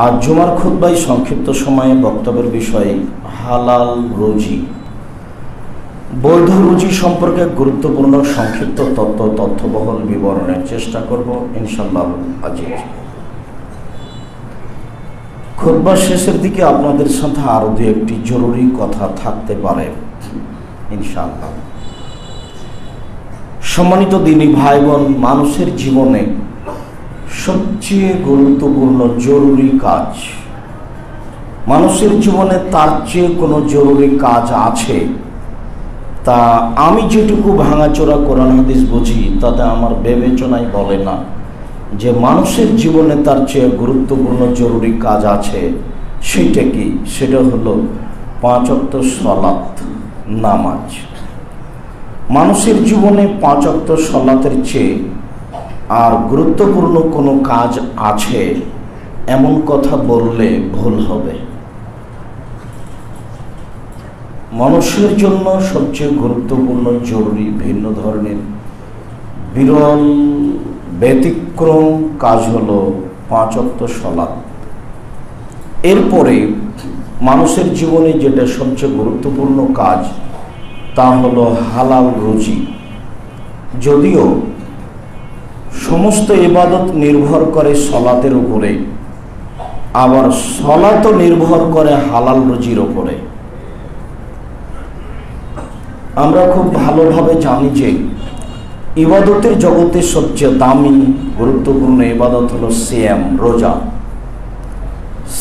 আজ জুমার খুতবায় সংক্ষিপ্ত সময়ে বক্তব্যের বিষয় হালাল রুজি। বৈধ রুজি সম্পর্কে গুরুত্বপূর্ণ সংক্ষিপ্ত তথ্যবহুল বিবরণের চেষ্টা করব ইনশাআল্লাহ। আজিজ খুতবা শেষের দিকে আপনাদের সাথে আরো দু একটি জরুরি কথা থাকতে পারে ইনশাআল্লাহ। সম্মানিত দিনী ভাই বোন, মানুষের জীবনে সবচেয়ে গুরুত্বপূর্ণ জরুরি কাজ, মানুষের জীবনে তার চেয়ে কোনো জরুরি কাজ আছে তা আমি যেটুকু ভাঙাচোরা কোরআন হাদিস বুঝি তাতে আমার বিবেচনায় বলে না যে মানুষের জীবনে তার চেয়ে গুরুত্বপূর্ণ জরুরি কাজ আছে। সেটা কি? সেটা হলো 5 ওয়াক্ত সালাত, নামাজ। মানুষের জীবনে 5 ওয়াক্ত সালাতের চেয়ে আর গুরুত্বপূর্ণ কোনো কাজ আছে এমন কথা বললে ভুল হবে। মানুষের জন্য সবচেয়ে গুরুত্বপূর্ণ জরুরি ভিন্ন ধরনের বিরল ব্যতিক্রম কাজ হলো 5 ওয়াক্ত সালাত। এরপরে মানুষের জীবনে যেটা সবচেয়ে গুরুত্বপূর্ণ কাজ তা হলো হালাল রুজি। যদিও সমস্ত ইবাদত নির্ভর করে সলাতের উপরে, আবার সলাতও নির্ভর করে হালাল রুজির উপরে। আমরা খুব ভালোভাবে জানি যে ইবাদতের জগতে সবচেয়ে দামি গুরুত্বপূর্ণ ইবাদত হলো সিয়াম, রোজা।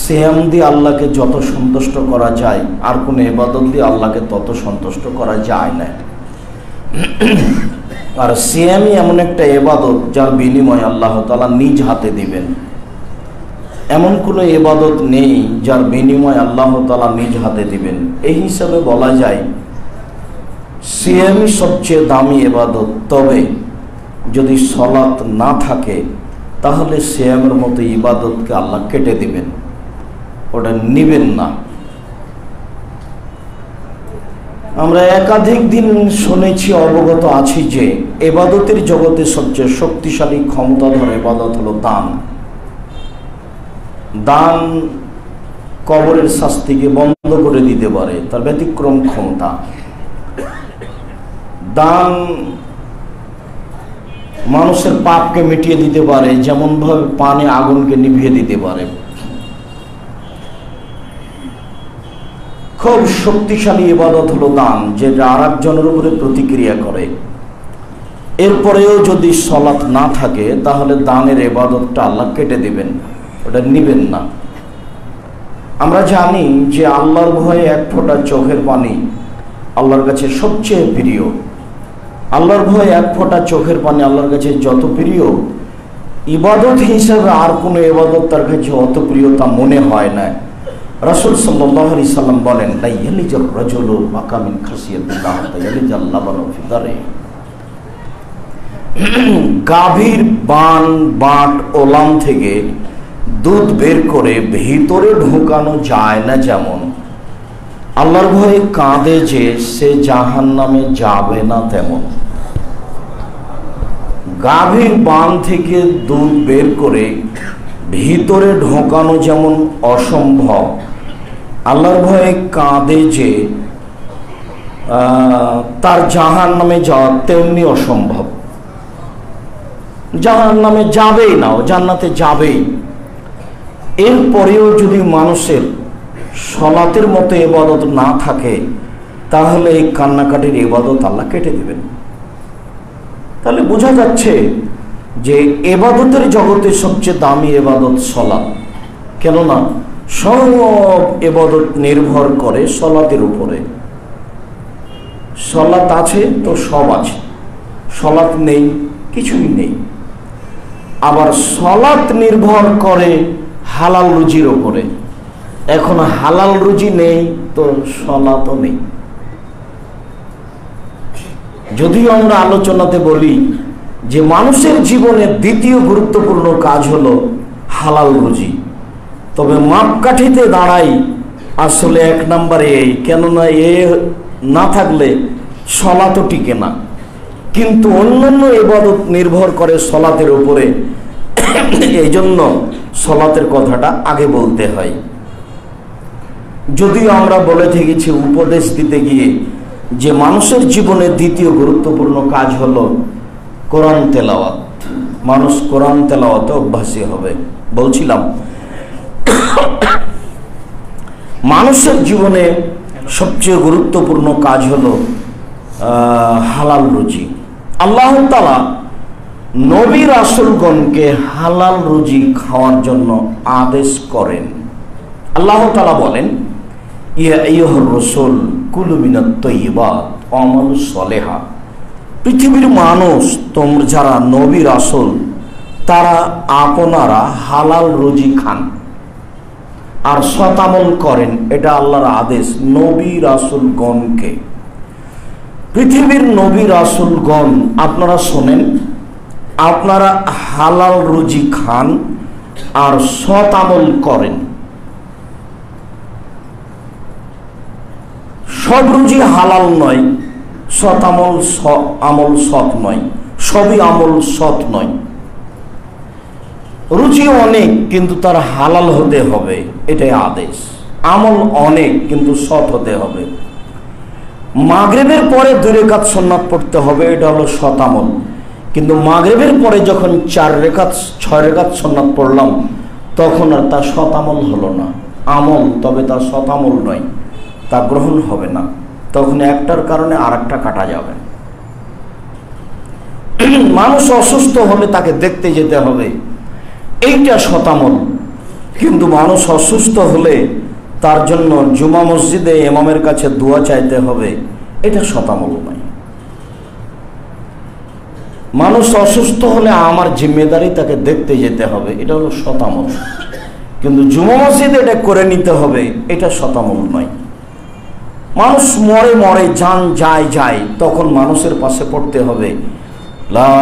সিয়াম দিয়ে আল্লাহকে যত সন্তুষ্ট করা যায় আর কোনো ইবাদত দিয়ে আল্লাহকে তত সন্তুষ্ট করা যায় না। আর সিয়ামই এমন একটা ইবাদত যার বিনিময়ে আল্লাহ তাআলা নিজ হাতে দিবেন। এমন কোনো ইবাদত নেই যার বিনিময়ে আল্লাহ তাআলা নিজ হাতে দিবেন। এই হিসাবে বলা যায় সিয়ামই সবচেয়ে দামি ইবাদত। তবে যদি সালাত না থাকে তাহলে সিয়ামের মতো ইবাদতকে আল্লাহ কেটে দিবেন, ওটা নিবেন না। আমরা একাধিক দিন শুনেছি, অবগত আছি যে ইবাদতের জগতে সবচেয়ে শক্তিশালী ক্ষমতাধর ইবাদত হলো দান। দান কবরের শাস্তিকে বন্ধ করে দিতে পারে, তার ব্যতিক্রম ক্ষমতা। দান মানুষের পাপকে মিটিয়ে দিতে পারে, যেমন ভাবে পানি আগুনকে নিভিয়ে দিতে পারে। খুব শক্তিশালী ইবাদত হলো দান, যেটা আর একজনের উপরে প্রতিক্রিয়া করে। এরপরেও যদি সালাত না থাকে তাহলে দানের ইবাদতটা আল্লাহ কেটে দিবেন, ওটা নিবেন না। আমরা জানি যে আল্লাহর ভয়ে এক ফোঁটা চোখের পানি আল্লাহর কাছে সবচেয়ে প্রিয়। আল্লাহর ভয়ে এক ফোঁটা চোখের পানি আল্লাহর কাছে যত প্রিয়, ইবাদত হিসাবে আর কোনো ইবাদত তার কাছে অত প্রিয় তা মনে হয় না। রাসূল সাল্লাল্লাহু আলাইহি সাল্লাম বলেন, লা ইয়ালিজুর রাজুলু বাকা মিন খাসিয়াতিল্লাহ তায়ালিজাল লাবানু ফি দারে। গাভীর বাট ওলান থেকে দুধ বের করে ভিতরে ঢোকানো যায় না, যেমন আল্লাহর ভয়ে কাঁদে যে সে জাহান্নামে যাবে না, তেমন গাভীর বান থেকে দুধ বের করে ভিতরে ঢোকানো যেমন অসম্ভব, আল্লাহর ভয়ে কাঁদে যে তার জাহান্নামে যাওয়া তেমনি অসম্ভব। জাহান্নামে যাবেই না, ও জান্নাতে যাবেই। এরপরেও যদি মানুষের সালাতের মতো ইবাদত না থাকে তাহলে এই কান্নাকাটির ইবাদত আল্লাহ কেটে দিবেন। তাহলে বোঝা যাচ্ছে যে ইবাদতের জগতে সবচেয়ে দামি ইবাদত সালাত। কেননা সব ইবাদত নির্ভর করে সালাতের উপরে। সালাত আছে তো সব আছে, সালাত নেই কিছুই নেই। আবার সালাত নির্ভর করে হালাল রুজির উপরে। এখন হালাল রুজি নেই তো সালাতও নেই। যদিও আমরা আলোচনাতে বলি যে মানুষের জীবনের দ্বিতীয় গুরুত্বপূর্ণ কাজ হলো হালাল রুজি, তবে মাপকাঠিতে দাঁড়াই আসলে 1 নম্বরে এই। কেননা এ না থাকলে সালাতও টিকে না। কিন্তু অন্যান্য ইবাদত নির্ভর করে সালাতের উপরে। এই জন্য সালাতের কথাটা আগে বলতে হয়। যদিও আমরা বলে থেকেছি উপদেশ দিতে গিয়ে যে মানুষের জীবনে দ্বিতীয় গুরুত্বপূর্ণ কাজ হলো কোরআন তেলাওয়াত। মানুষ কোরআন তেলাওয়াতে অভ্যাসী হবে। বলছিলাম মানুষের জীবনে সবচেয়ে গুরুত্বপূর্ণ কাজ হলো হালাল রুজি। আল্লাহ তাআলা নবী রাসূলগণকে হালাল রুজি খাওয়ার জন্য আদেশ করেন। আল্লাহ তাআলা বলেন, ইয়া আইয়ুহার রাসূল কুলু মিনাত তাইয়্যিবাত ওয়া আমালু সলিহা। পৃথিবীর মানুষ, তোমরা যারা নবী রাসূল, তারা আপনারা হালাল রুজি খান আর সৎ আমল করেন। এটা আল্লাহর আদেশ নবী রাসূলগণকে। পৃথিবীর নবী রাসূলগণ, আপনারা শোনেন, আপনারা হালাল রুজি খান আর সৎ আমল করেন। সব রুজি হালাল নয়, সৎ আমল সৎ নয়, সবই আমল সৎ নয়। রুচি অনেক কিন্তু তার হালাল হতে হবে, এটাই আদেশ। আমল অনেক কিন্তু সৎ হতে হবে। মাগরিবের পরে 2 রাকাত সুন্নাত পড়তে হবে, এটা হলো সৎ আমল। কিন্তু মাগরিবের পরে যখন 6 রাকাত সুন্নাত পড়লাম, তখন আর তার সৎ আমল হলো না। আমল, তবে তার সৎ আমল নয়, তা গ্রহণ হবে না। তখন একটার কারণে আরেকটা কাটা যাবে। মানুষ অসুস্থ হলে তাকে দেখতে যেতে হবে, এইটা সৎ আমল। কিন্তু মানুষ অসুস্থ হলে তার জন্য জুমা মসজিদে ইমামের কাছে দোয়া চাইতে হবে, এটা সৎ আমল নয়। মানুষ অসুস্থ হলে আমার জিম্মেদারি তাকে দেখতে যেতে হবে, এটা হলো সৎ আমল। কিন্তু জুমা মসজিদে এটা করে নিতে হবে, এটা সৎ আমল নয়। মানুষ মরে জান যায়, তখন মানুষের পাশে পড়তে হবে, লা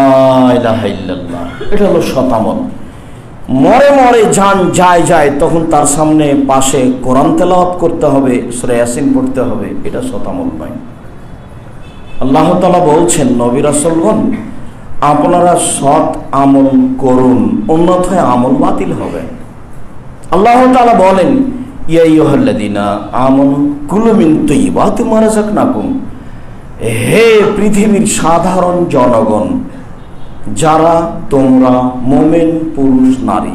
ইলাহা ইল্লাল্লাহ, এটা হলো সৎ আমল। মরে জান যায়, তখন তার সামনে পাশে কোরআন তেলাওয়াত করতে হবে, সূরা ইয়াসিন পড়তে হবে, এটা সৎ আমল নয়। আল্লাহ তাআলা বলছেন, নবী রাসূলগণ, আপনারা সৎ আমল করুন, অন্যথায় আমল বাতিল হবে। আল্লাহ তাআলা বলেন, ইয়া আইয়ুহাল্লাযীনা আমানু কুলু মিন তাইয়্যিবাতি মা রাযাকনাকুম। হে পৃথিবীর সাধারণ জনগণ, যারা তোমরা মুমিন পুরুষ নারী,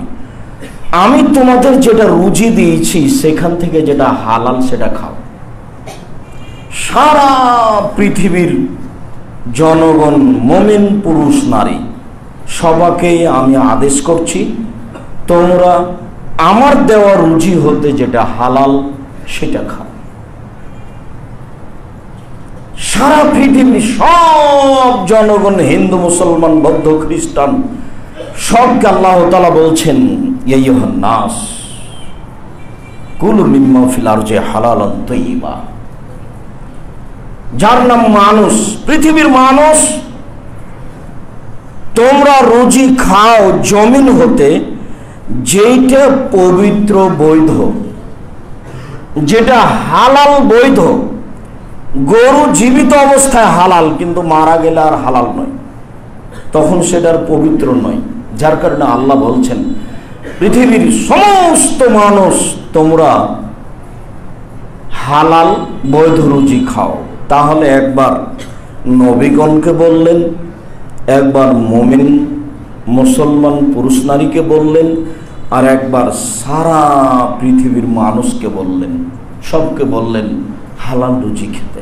আমি তোমাদের যেটা রুজি দিয়েছি সেখান থেকে যেটা হালাল সেটা খাও। সারা পৃথিবীর জনগণ, মুমিন পুরুষ নারী, সবাইকেই আমি আদেশ করছি, তোমরা আমার দেওয়া রুজি হতে যেটা হালাল সেটা খাও। সারা পৃথিবীর সব জনগণ, হিন্দু, মুসলমান, বৌদ্ধ, খ্রিস্টান, সবকে আল্লাহ তাআলা বলছেন, ইয়া আইয়ুহান নাস কুলু মিম্মা ফিল আরজি হালালান তাইয়্যিবা। যার নাম মানুষ, পৃথিবীর মানুষ, তোমরা রুজি খাও জমিন হতে যেটা পবিত্র বৈধ, যেটা হালাল বৈধ। গরু জীবিত অবস্থায় হালাল, কিন্তু মারা গেলে আর হালাল নয়, তখন সেটার পবিত্র নয়। যার কারণে আল্লাহ বলছেন, পৃথিবীর সমস্ত মানুষ, তোমরা হালাল বৈধ রুজি খাও। তাহলে একবার নবীগণকে বললেন, একবার মুমিন মুসলমান পুরুষ নারীকে বললেন, আর একবার সারা পৃথিবীর মানুষকে বললেন, সবকে বললেন হালাল রুজি খেতে।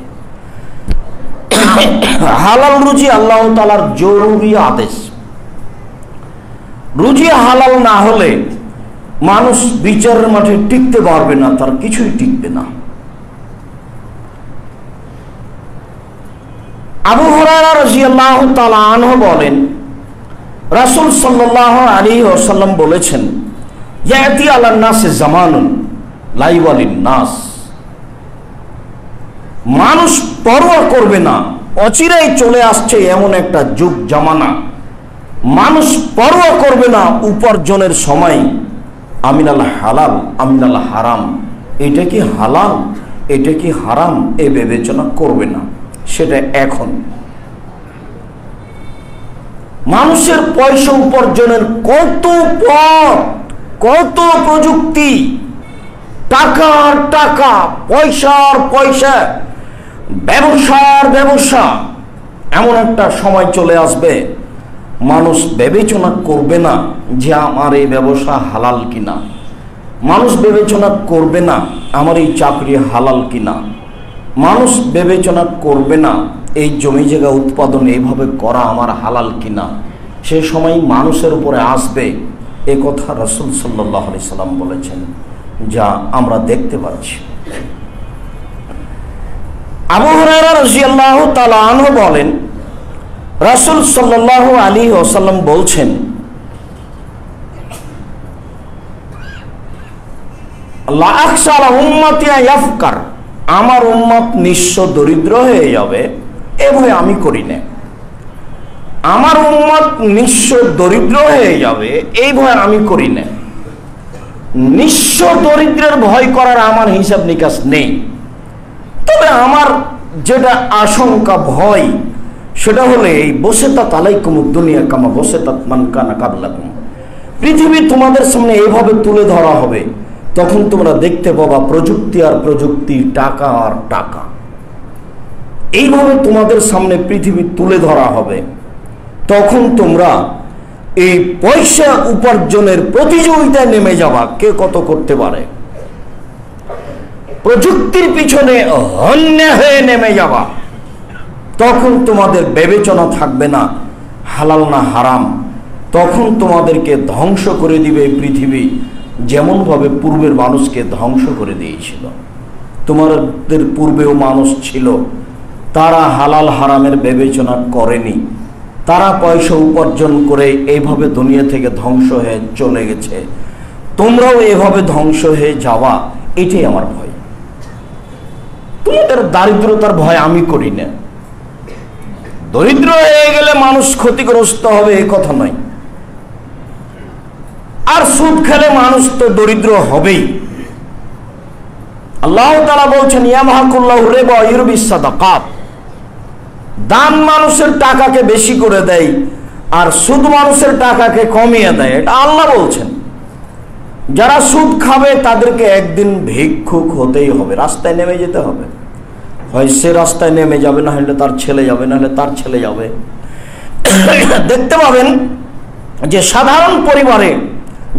হালাল রুজি আল্লাহ তাআলার জরুরি আদেশ। রুজি হালাল না হলে মানুষ বিচারের মাঠে টিকতে পারবে না, তার কিছুই টিকবে না। আবু হুরায়রা রাদিয়াল্লাহু তাআলা আনহু বলেন, রাসূল সাল্লাল্লাহু আলাইহি ওয়াসাল্লাম বলেছেন, ইয়াতি আলান নাসে জামানুন লা ইওয়ালিন নাস। মানুষ পরোয়া করবে না, অচিরেই চলে আসছে এমন একটা যুগ জামানা, মানুষ পরোয়া করবে না উপার্জনের সময়, আমিনাল হালাল আমিনাল হারাম, এটা কি হালাল এটা কি হারাম, এ বিবেচনা করবে না। সেটা এখন মানুষের পয়সা উপার্জনের কত পথ, কত প্রযুক্তি, টাকার টাকা, পয়সার পয়সা, ব্যবসার ব্যবসা। এমন একটা সময় চলে আসবে মানুষ বিবেচনা করবে না যে আমার এই ব্যবসা হালাল কিনা, মানুষ বিবেচনা করবে না আমার এই চাকরি হালাল কিনা, মানুষ বিবেচনা করবে না এই জমি জায়গা উৎপাদন এইভাবে করা আমার হালাল কিনা। সে সময় মানুষের উপরে আসবে, এ কথা রাসূল সাল্লাল্লাহু আলাইহি সাল্লাম বলেছেন, যা আমরা দেখতে পাচ্ছি। আবু হুরায়রা রাদিয়াল্লাহু তাআলা আনহু বলেন, রাসূল সাল্লাল্লাহু আলাইহি ওয়াসাল্লাম বলছেন, লা আকসারা উম্মতি ইয়াফকার, আমার উম্মত নিঃস্ব দরিদ্র হয়ে যাবে এ ভয় আমি করি না। আমার উম্মত নিঃস্ব দরিদ্র হয়ে যাবে এই ভয় আমি করি না। নিঃস্ব দরিদ্রের ভয় করার আমার হিসাব নিকাশ নেই। তবে আমার যেটা আশঙ্কা, ভয়, সেটা হলে এই বসেতাত আলাইকুমুদ দুনিয়া কামা বসেতাত মান কানা কাবলাকুম, পৃথিবী তোমাদের সামনে এইভাবে তুলে ধরা হবে, তখন তোমরা দেখতে পাবা প্রযুক্তি আর প্রযুক্তি, টাকা আর টাকা, এইভাবে তোমাদের সামনে পৃথিবী তুলে ধরা হবে। তখন তোমরা এই পয়সা উপার্জনের প্রতিযোগিতায় নেমে যাবা, কে কত করতে পারে। প্রযুক্তির পিছনে হন্য হয়ে নেমে যাবা। তখন তোমাদের বিবেচনা থাকবে না হালাল না হারাম। তখন তোমাদেরকে ধ্বংস করে দিবে পৃথিবী, যেমনভাবে পূর্বের মানুষকে ধ্বংস করে দিয়েছিল। তোমাদের পূর্বেও মানুষ ছিল, তারা হালাল হারামের বিবেচনা করেনি, তারা পয়সা উপার্জন করে এইভাবে দুনিয়া থেকে ধ্বংস হয়ে চলে গেছে। তোমরাও এভাবে ধ্বংস হয়ে যাওয়া, এটাই আমার ভয়। তোমাদের দারিদ্রতার ভয় আমি করি না। দরিদ্র হয়ে গেলে মানুষ ক্ষতিগ্রস্ত হবে এ কথা নয়, আর সুদ খেলে মানুষ তো দরিদ্র হবেই। আল্লাহ তাআলা বলছেন, ইয়ামহাকুল্লাহু রিবা ওয়া ইউরবিস সাদাকাত, দান মানুষের টাকাকে বেশি করে দেয় আর সুদ মানুষের টাকাকে কমিয়ে দেয়, এটা আল্লাহ বলছেন। যারা সুদ খাবে তাদেরকে একদিন ভিক্ষুক হতেই হবে, রাস্তায় নেমে যেতে হবে। হয় সে রাস্তায় নেমে যাবে, না হলে তার ছেলে যাবে, না হলে তার ছেলে যাবে। দেখতে পাবেন যে সাধারণ পরিবারে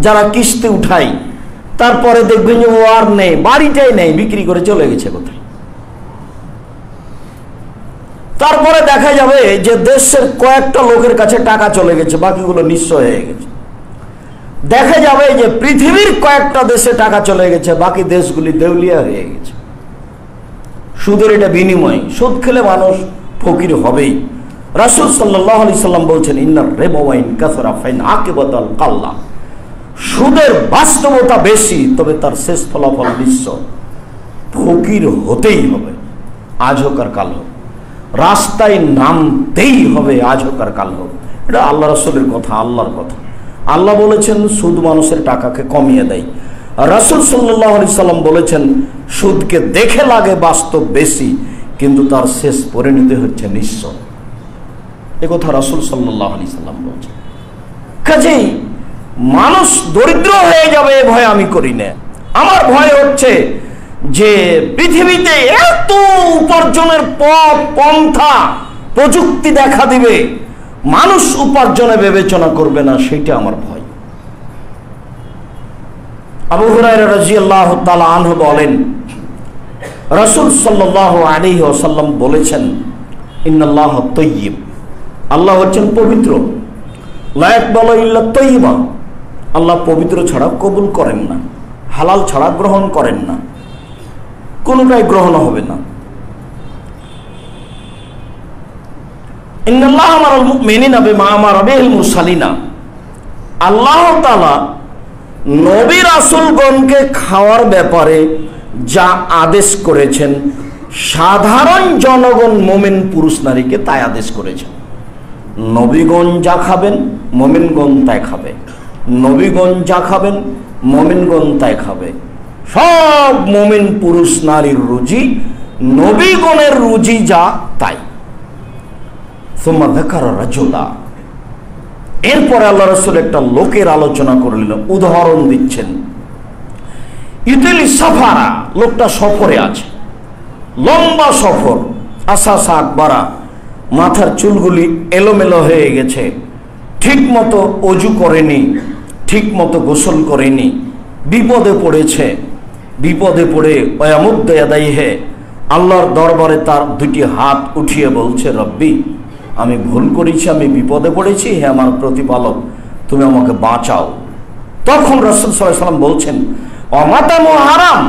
যারা কিস্তি উঠায়, তারপরে দেখবেন যে ও আর নেই, বাড়িটাই নেই, বিক্রি করে চলে গেছে কোথায়। তারপরে দেখা যাবে যে দেশের কয়েকটা লোকের কাছে টাকা চলে গেছে, বাকিগুলো নিঃস্ব হয়ে গেছে। দেখা যাবে যে পৃথিবীর কয়েকটা দেশে টাকা চলে গেছে, বাকি দেশগুলি দেউলিয়া হয়ে গেছে। সুদের এটা বিনিময়। সুদ খেলে মানুষ ফকির হবেই। রাসূল সাল্লাল্লাহু আলাইহি সাল্লাম বলছেন, ইন্নার রিবা ওয়া ইন কাসারা ফাইন আকিবাতুল কাল্লা, সুদের বাস্তবতা বেশি, তবে তার শেষ ফলাফল নিঃস্ব। ফকির হতেই হবে, আজ হোক আর কাল হোক, রাস্তায় নামতেই হবে, আজ হোক আর কাল হোক। এটা আল্লাহ রাসূলের কথা, আল্লাহর কথা। আল্লাহ বলেছেন সুদ মানুষের টাকাকে কমিয়ে দেয়। রাসূল সাল্লাল্লাহু আলাইহি সাল্লাম বলেছেন, সুদকে দেখে লাগে বাস্তব বেশি, কিন্তু তার শেষ পরিণতি হচ্ছে নিঃস্ব। এ কথা রাসূল সাল্লাল্লাহু আলাইহি সাল্লাম বলেছেন। কাজেই মানুষ দরিদ্র হয়ে যাবে এ ভয় আমি করি না। আমার ভয় হচ্ছে যে পৃথিবীতে এত উপার্জনের পথ পন্থা প্রযুক্তি দেখা দিবে, মানুষ উপার্জনে বিবেচনা করবে না, সেটা আমার ভয়। আবু হুরায়রা রাদিয়াল্লাহু তাআলা আনহু বলেন, রাসূল সাল্লাল্লাহু আলাইহি ওয়াসাল্লাম বলেছেন, ইন্নাল্লাহা তাইয়্যিব, আল্লাহ হচ্ছেন পবিত্র, লা ইয়াকবালু ইল্লা তাইয়্যিবা, আল্লাহ পবিত্র ছাড়া কবুল করেন না, হালাল ছাড়া গ্রহণ করেন না, কোনটাই গ্রহণ হবে না। ইন্নাল্লাহা আমারাল মুমিনিনা বিমা আমারা বিহিল মুরসালিনা, আল্লাহ তাআলা নবী রাসূলগণকে খাওয়ার ব্যাপারে যা আদেশ করেছেন, সাধারণ জনগণ মুমিন পুরুষ নারীকে তাই আদেশ করেছেন। নবীগণ যা খাবেন মুমিনগণ তাই খাবে, নবীগণ যা খাবেন মুমিনগণ তাই খাবে। সব মুমিন পুরুষ নারীর রুজি, নবীগণের রুজি যা তাই। সুম্মা যাকারা রাজুলা, এরপরে আল্লাহ রাসূল একটা লোকের আলোচনা করলেন, উদাহরণ দিচ্ছেন। ইতিলি সাফারা, লোকটা সফরে আছে, লম্বা সফর, আসাসা আকবারা, মাথার চুলগুলি এলোমেলো হয়ে গেছে, ঠিক মতো অজু করেনি, ঠিক মতো গোসল করেনি, বিপদে পড়েছে। বিপদে পড়ে ওয়ামুদ্দে ইয়াদাইহি, আল্লাহর দরবারে তার দুটি হাত উঠিয়ে বলছে, রব্বি, আমি ভুল করেছি, আমি বিপদে পড়েছি, হে আমার প্রতিপালক, তুমি আমাকে বাঁচাও। তখন রাসূল সাল্লাল্লাহু আলাইহি ওয়াসাল্লাম বলছেন, অমাতামু হারাম,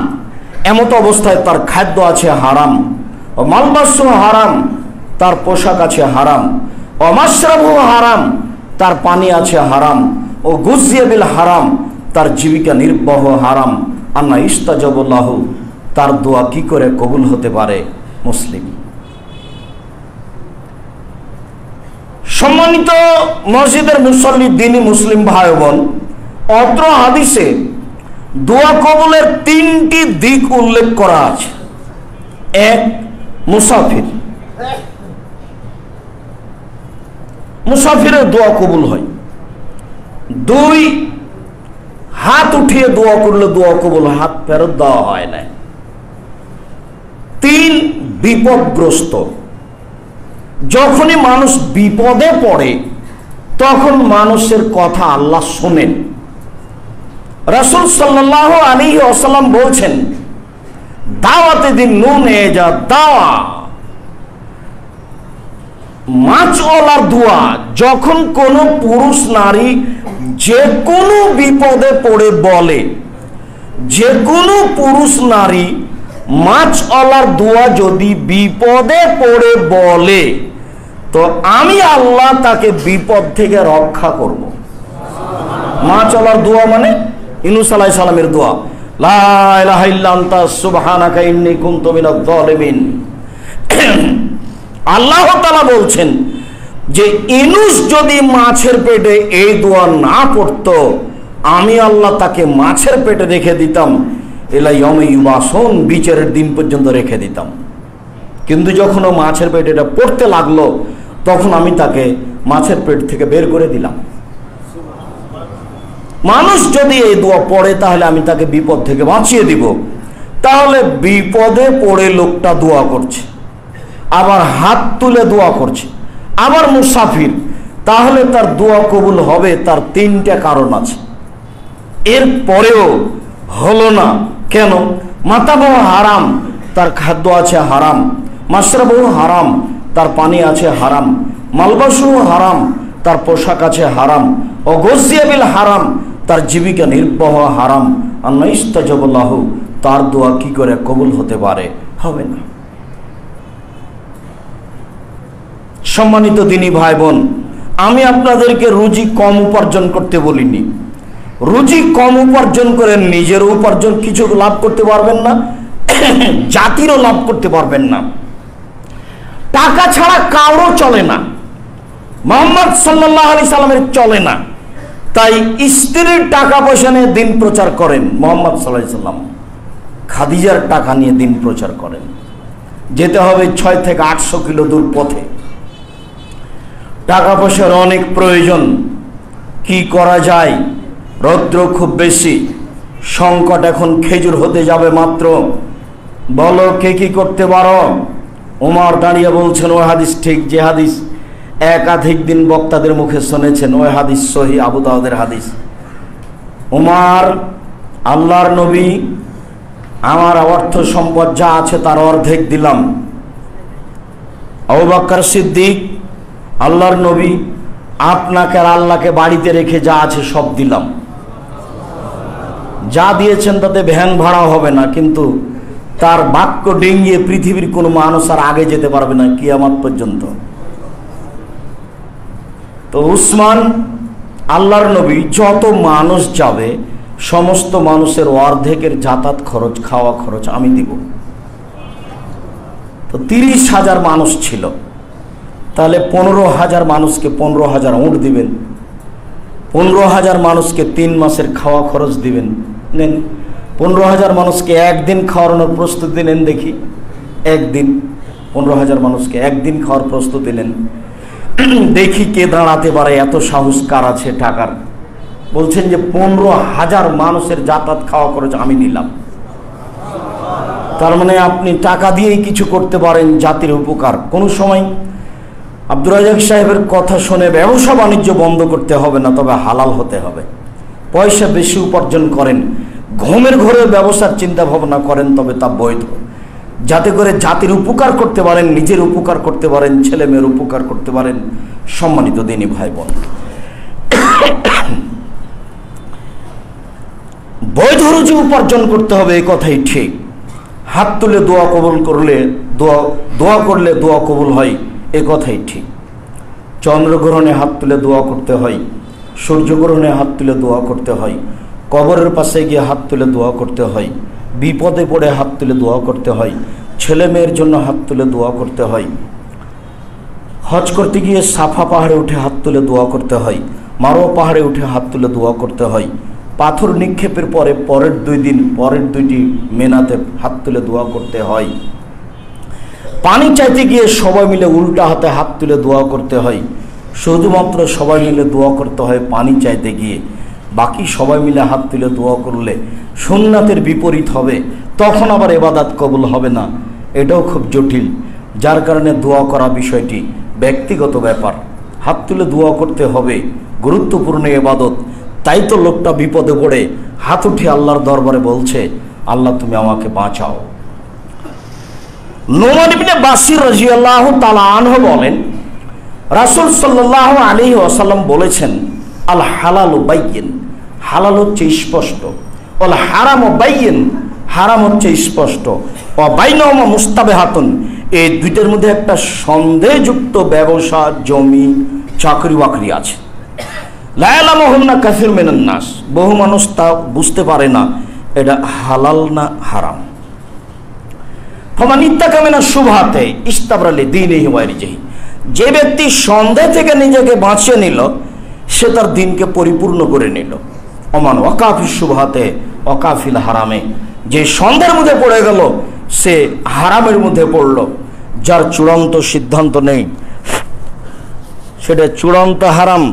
এমত অবস্থায় তার খাদ্য আছে হারাম, ও মালবাসু হারাম, তার পোশাক আছে হারাম, অমাশরাবু হারাম, তার পানি আছে হারাম, ও গুজিয়া বিল হারাম, তার জীবিকা নির্বাহ হারাম, আন্না ইস্তাজাবু লাহু, তার দোয়া কি করে কবুল হতে পারে? মুসলিম। সম্মানিত মসজিদের মুসল্লি, দিনী মুসলিম ভাই বোন, অত্র হাদিসে দোয়া কবুলের তিনটি দিক উল্লেখ করা আছে। এক, মুসাফির, মুসাফিরের দোয়া কবুল হয়। দুই, হাত উঠিয়ে দোয়া করলে দোয়া কবুল, হাত ফেরত দেওয়া হয় না। তিন, বিপদগ্রস্ত, যখনই মানুষ বিপদে পড়ে তখন মানুষের কথা আল্লাহ শোনেন। রাসূল সাল্লাল্লাহু আলাইহি ওয়াসাল্লাম বলছেন, দাওয়াতে দিন নুন এজা দাওয়া, মাছওয়ালার দোয়া। যখন কোনো পুরুষ নারী যে কোনো বিপদে পড়ে বলে, যে কোনো পুরুষ নারী মাছওয়ালার দোয়া যদি বিপদে পড়ে বলে, তো আমি আল্লাহ তাকে বিপদ থেকে রক্ষা করব। মাছওয়ালার দোয়া মানে ইউনূস আলাইহিস সালামের দোয়া, লা ইলাহা ইল্লা আনতা সুবহানাকা ইন্নী কুনতু মিনাজ জালিমিন। আল্লাহ তাআলা বলছেন যে ইউনূস যদি মাছের পেটে এই দোয়া না পড়তো, আমি আল্লাহ তাকে মাছের পেটে রেখে দিতাম, ইলা ইয়াউমি ইউবাসুন, বিচারের দিন পর্যন্ত রেখে দিতাম। কিন্তু যখন ও মাছের পেটে এটা পড়তে লাগলো, তখন আমি তাকে মাছের পেট থেকে বের করে দিলাম। মানুষ যদি এই দোয়া পড়ে তাহলে আমি তাকে বিপদ থেকে বাঁচিয়ে দিব। তাহলে বিপদে পড়ে লোকটা দোয়া করছে, আবার হাত তুলে দোয়া করছে, আবার মুসাফির, তাহলে তার দোয়া কবুল হবে। তার তিনটা কারণ আছে, এর পরেও হলো না কেন? মাতাবু হারাম, তার খাদ্য আছে হারাম, মাশরাবু হারাম, তার পানি আছে হারাম, মালবাসু হারাম, তার পোশাক আছে হারাম, ও গুজিয়া বিল হারাম, তার জীবিকা নির্বাহ হারাম, আন্না ইস্তাজাবু লাহু, তার দোয়া কি করে কবুল হতে পারে? হবে না। সম্মানিত দিনী ভাই বোন, আমি আপনাদেরকে রুজি কম উপার্জন করতে বলিনি। রুজি কম উপার্জন করে নিজের উপার্জন কিছু লাভ করতে পারবেন না, জাতিরও লাভ করতে পারবেন না। টাকা ছাড়া কারো চলে না, মুহাম্মদ সাল্লাল্লাহু আলাইহি সাল্লামের চলে না। তাই স্ত্রীর টাকা পয়সা নিয়ে দিন প্রচার করেন মুহাম্মদ সাল্লাল্লাহু আলাইহি সাল্লাম, খাদিজার টাকা নিয়ে দিন প্রচার করেন। যেতে হবে 6 থেকে 800 কিলো দূর পথে, টাকা পয়সার অনেক প্রয়োজন। কি করা যায়? রৌদ্র খুব বেশি, সংকট, এখন খেজুর হতে যাবে মাত্র। বলো কে কি করতে পারো? ওমর দাঁড়িয়ে বলছেন, ওই হাদিস ঠিক, যে হাদিস একাধিক দিন বক্তাদের মুখে শুনেছেন, ওই হাদিস সহিহ, আবু দাউদের হাদিস। ওমর, আল্লাহর নবী, আমার অর্থ সম্পদ যা আছে তার অর্ধেক দিলাম। আবু বকর সিদ্দিক, আল্লাহর নবী, আপনাকে আর আল্লাহকে বাড়িতে রেখে যা আছে সব দিলাম। যা দিয়েছেন তাতে ভ্যান ভাড়াও হবে না, কিন্তু তার বাক্য ডিঙ্গিয়ে পৃথিবীর কোনো মানুষ আর আগে যেতে পারবে না কিয়ামত পর্যন্ত। তো উসমান, আল্লাহর নবী, যত মানুষ যাবে সমস্ত মানুষের অর্ধেকের যাতায়াত খরচ, খাওয়া খরচ আমি দিব। তো 30,000 মানুষ ছিল, তাহলে 15,000 মানুষকে 15,000 উট দিবেন, 15,000 মানুষকে 3 মাসের খাওয়া খরচ দিবেন। নেন, 15,000 মানুষকে একদিন খাওয়ানোর প্রস্তুতি নেন দেখি। একদিন 15,000 মানুষকে একদিন খাওয়ার প্রস্তুতি নেন। দেখি কে দাঁড়াতে পারে, এত সাহস কার আছে টাকার। বলছেন যে 15,000 মানুষের যাতায়াত খাওয়া খরচ আমি নিলাম। তার মানে আপনি টাকা দিয়েই কিছু করতে পারেন জাতির উপকার। কোনো সময় আব্দুর রাজ্জাক সাহেবের কথা শুনে ব্যবসা বাণিজ্য বন্ধ করতে হবে না, তবে হালাল হতে হবে। পয়সা বেশি উপার্জন করেন, ঘুমের ঘরে ব্যবসার চিন্তা ভাবনা করেন, তবে তা বৈধ, যাতে করে জাতির উপকার করতে পারেন, নিজের উপকার করতে পারেন, ছেলে মেয়ের উপকার করতে পারেন। সম্মানিত দিনী ভাই বোন, বৈধ রুজি উপার্জন করতে হবে, এই কথাই ঠিক। হাত তুলে দোয়া কবুল করলে দোয়া করলে দোয়া কবুল হয়, এ কথাই ঠিক। চন্দ্রগ্রহণে হাত তুলে দোয়া করতে হয়, সূর্যগ্রহণে হাত তুলে দোয়া করতে হয়, কবরের পাশে গিয়ে হাত তুলে দোয়া করতে হয়, বিপদে পড়ে হাত তুলে দোয়া করতে হয়, ছেলে মেয়ের জন্য হাত তুলে দোয়া করতে হয়, হজ করতে গিয়ে সাফা পাহাড়ে উঠে হাত তুলে দোয়া করতে হয়, মারোয়া পাহাড়ে উঠে হাত তুলে দোয়া করতে হয়, পাথর নিক্ষেপের পরে পরের 2 দিন পরের 2টি মেনাতে হাত তুলে দোয়া করতে হয়, পানি চাইতে গিয়ে সবাই মিলে উল্টা হাতে হাত তুলে দোয়া করতে হয়। শুধুমাত্র সবাই মিলে দোয়া করতে হয় পানি চাইতে গিয়ে, বাকি সবাই মিলে হাত তুলে দোয়া করলে সুন্নাতের বিপরীত হবে, তখন আবার ইবাদত কবুল হবে না। এটাও খুব জটিল, যার কারণে দোয়া করা বিষয়টি ব্যক্তিগত ব্যাপার। হাত তুলে দোয়া করতে হবে, গুরুত্বপূর্ণ ইবাদত। তাই তো লোকটা বিপদে পড়ে হাত উঠে আল্লাহর দরবারে বলছে, আল্লাহ তুমি আমাকে বাঁচাও। নোমান ইবনে বাশির রাদিয়াল্লাহু তাআলা আনহু বলেন, রাসূল সাল্লাল্লাহু আলাইহি ওয়াসাল্লাম বলেছেন, আল হালালু বাইয়িন, হালাল হচ্ছে স্পষ্ট, ওয়াল হারামু বাইয়িন, হারাম হচ্ছে স্পষ্ট, ওয়া বাইনাহুমা মুস্তাবিহাতুন, এই দুইটার মধ্যে একটা সন্দেহযুক্ত ব্যবসা, জমি, চাকরি বাকরি আছে। লা ইয়ালামুহুন্না কাসীরুম মিনান নাস, বহু মানুষ তা বুঝতে পারে না এটা হালাল না হারাম। ফামান ইত্তাকা মিনাশ শুবহাতি ইস্তাবরা লিদীনিহি ওয়া ইরজিহি, যে ব্যক্তি সন্দেহ থেকে নিজেকে বাঁচিয়ে নিল, সে তার দিনকে পরিপূর্ণ করে নিল। ওমান ওয়াকা ফিশ শুবহাতি ওয়াকা ফিল হারামে, যে সন্দেহের মধ্যে পড়ে গেল সে হারামের মধ্যে পড়ল। যার চূড়ান্ত সিদ্ধান্ত নেই সেটা চূড়ান্ত হারাম,